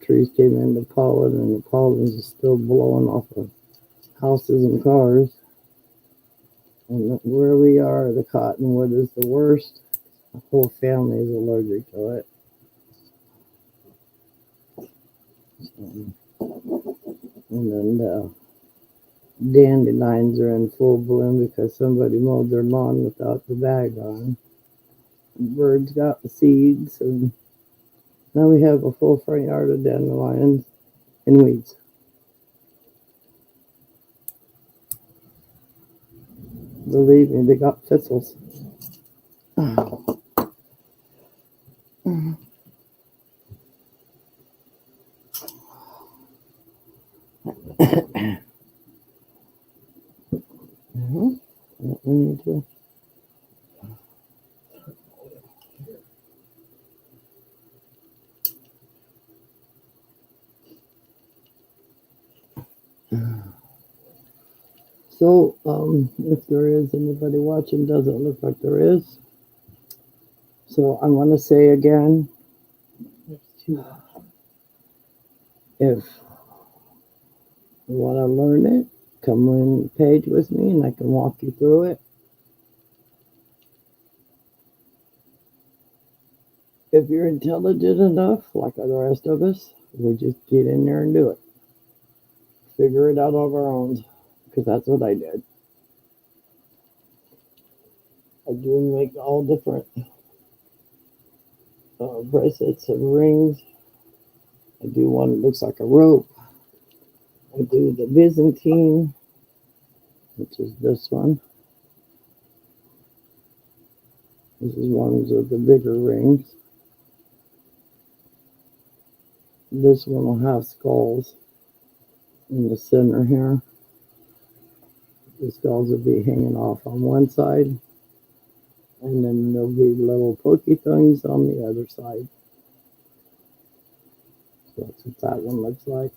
Trees came into pollen, and the pollen is still blowing off of houses and cars. And where we are, the cottonwood is the worst. The whole family is allergic to it. And then the dandelions are in full bloom because somebody mowed their lawn without the bag on. And birds got the seeds, and now we have a full front yard of dandelions and weeds. Believe me, they got thistles. What we need to. So, if there is anybody watching, doesn't look like there is. So I want to say again, if you want to learn it, come on the page with me and I can walk you through it. If you're intelligent enough, like the rest of us, we just get in there and do it. Figure it out on our own, because that's what I did. I do make all different bracelets and rings. I do one that looks like a rope. I do the Byzantine, which is this one. This is one with the bigger rings. This one will have skulls in the center here. The skulls will be hanging off on one side, and then there'll be little pokey things on the other side. So that's what that one looks like.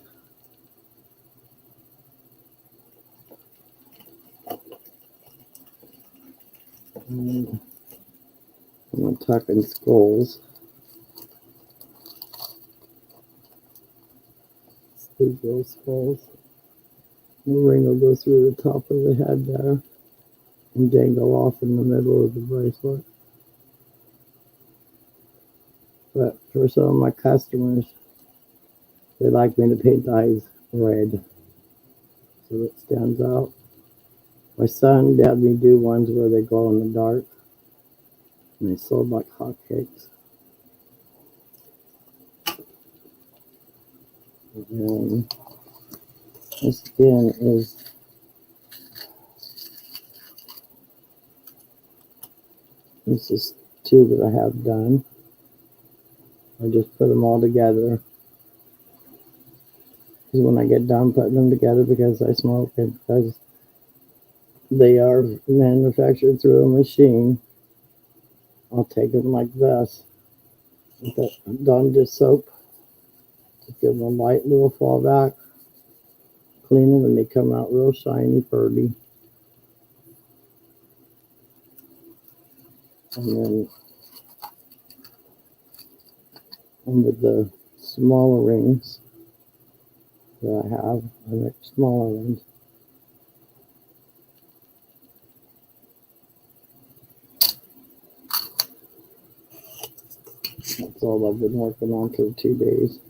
And I'm talking skulls. These little skulls. The ring will go through the top of the head there and dangle off in the middle of the bracelet. But for some of my customers, they like me to paint the eyes red so it stands out. My son had me do ones where they glow in the dark, and they sold like hotcakes. And this again is two that I have done. I just put them all together. Because when I get done putting them together, because I smoke and because they are manufactured through a machine, I'll take them like this. With the Dawn dish soap. Just give them a light little fallback. Clean them and they come out real shiny, purdy. And then with the smaller rings that I have, I make smaller ones. That's all I've been working on for 2 days.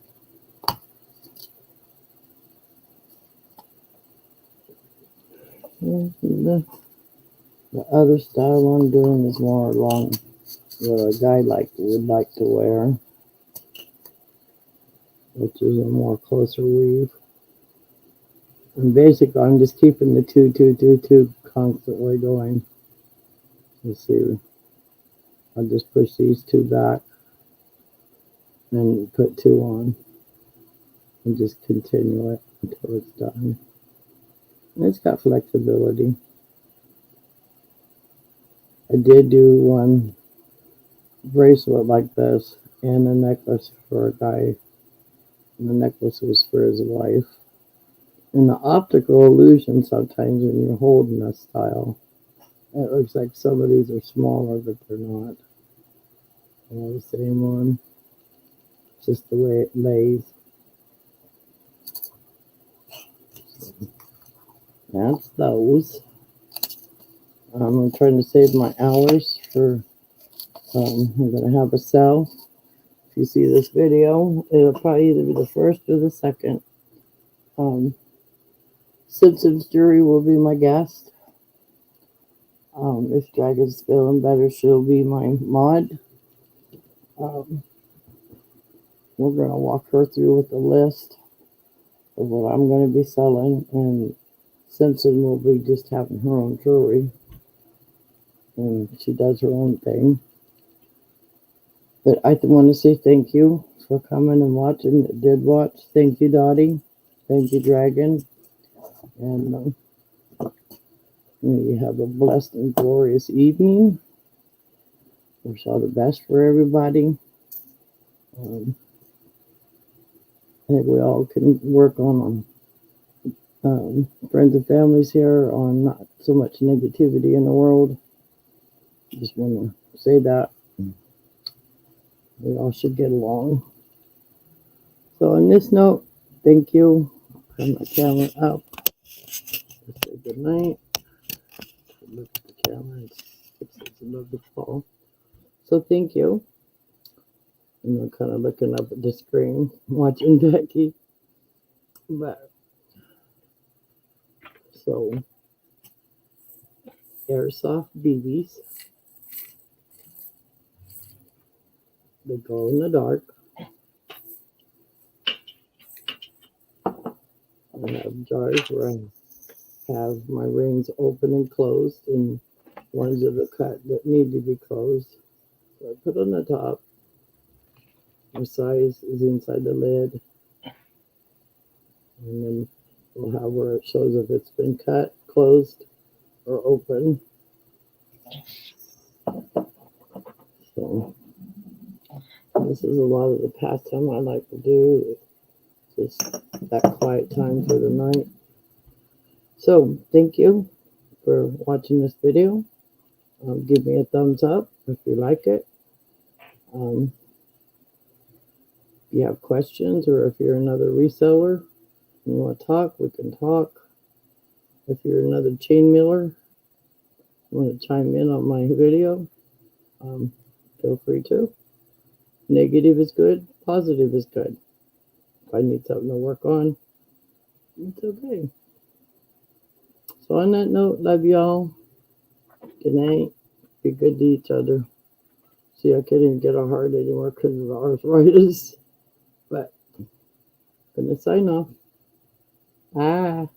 And the other style I'm doing is more along what a guy would like to wear, which is a more closer weave. And basically, I'm just keeping the 2, 2, 2, 2 constantly going. Let's see. I'll just push these 2 back and put 2 on and just continue it until it's done. And it's got flexibility. I did do one bracelet like this and a necklace for a guy. And the necklace was for his wife. And the optical illusion sometimes when you're holding a style, it looks like some of these are smaller, but they're not. All the same one. Just the way it lays. That's those. I'm trying to save my hours for, I'm going to have a sale. If you see this video, it'll probably either be the first or the second. Simpsons Jury will be my guest. If Dragon's feeling better, she'll be my mod. We're going to walk her through with the list of what I'm going to be selling, and Simpson will be just having her own jewelry, and she does her own thing. But I want to say thank you for coming and watching. That did watch. Thank you, Dottie. Thank you, Dragon. And you have a blessed and glorious evening. Wish all the best for everybody. I think we all can work on friends and families here on not so much negativity in the world. Just want to say that we all should get along. So on this note, thank you. Turn my camera up. Let's say good night. Look at the camera. It's above the fall. So thank you. I'm kind of looking up at the screen, watching Becky. But so airsoft BBs. They glow in the dark. I have jars where I have my rings open and closed, and ones that are cut that need to be closed. So I put on the top. My size is inside the lid. And then we'll have where it shows if it's been cut, closed, or open. So this is a lot of the pastime I like to do. Just that quiet time for the night. So thank you for watching this video. Give me a thumbs up if you like it. If you have questions, or if you're another reseller and you want to talk, we can talk. If you're another chain miller, want to chime in on my video, feel free to. Negative is good, positive is good. If I need something to work on, it's okay. So on that note, love y'all. Good night. Be good to each other. See, I can't even get a heart anymore because of the arthritis. But I'm gonna sign off. Bye.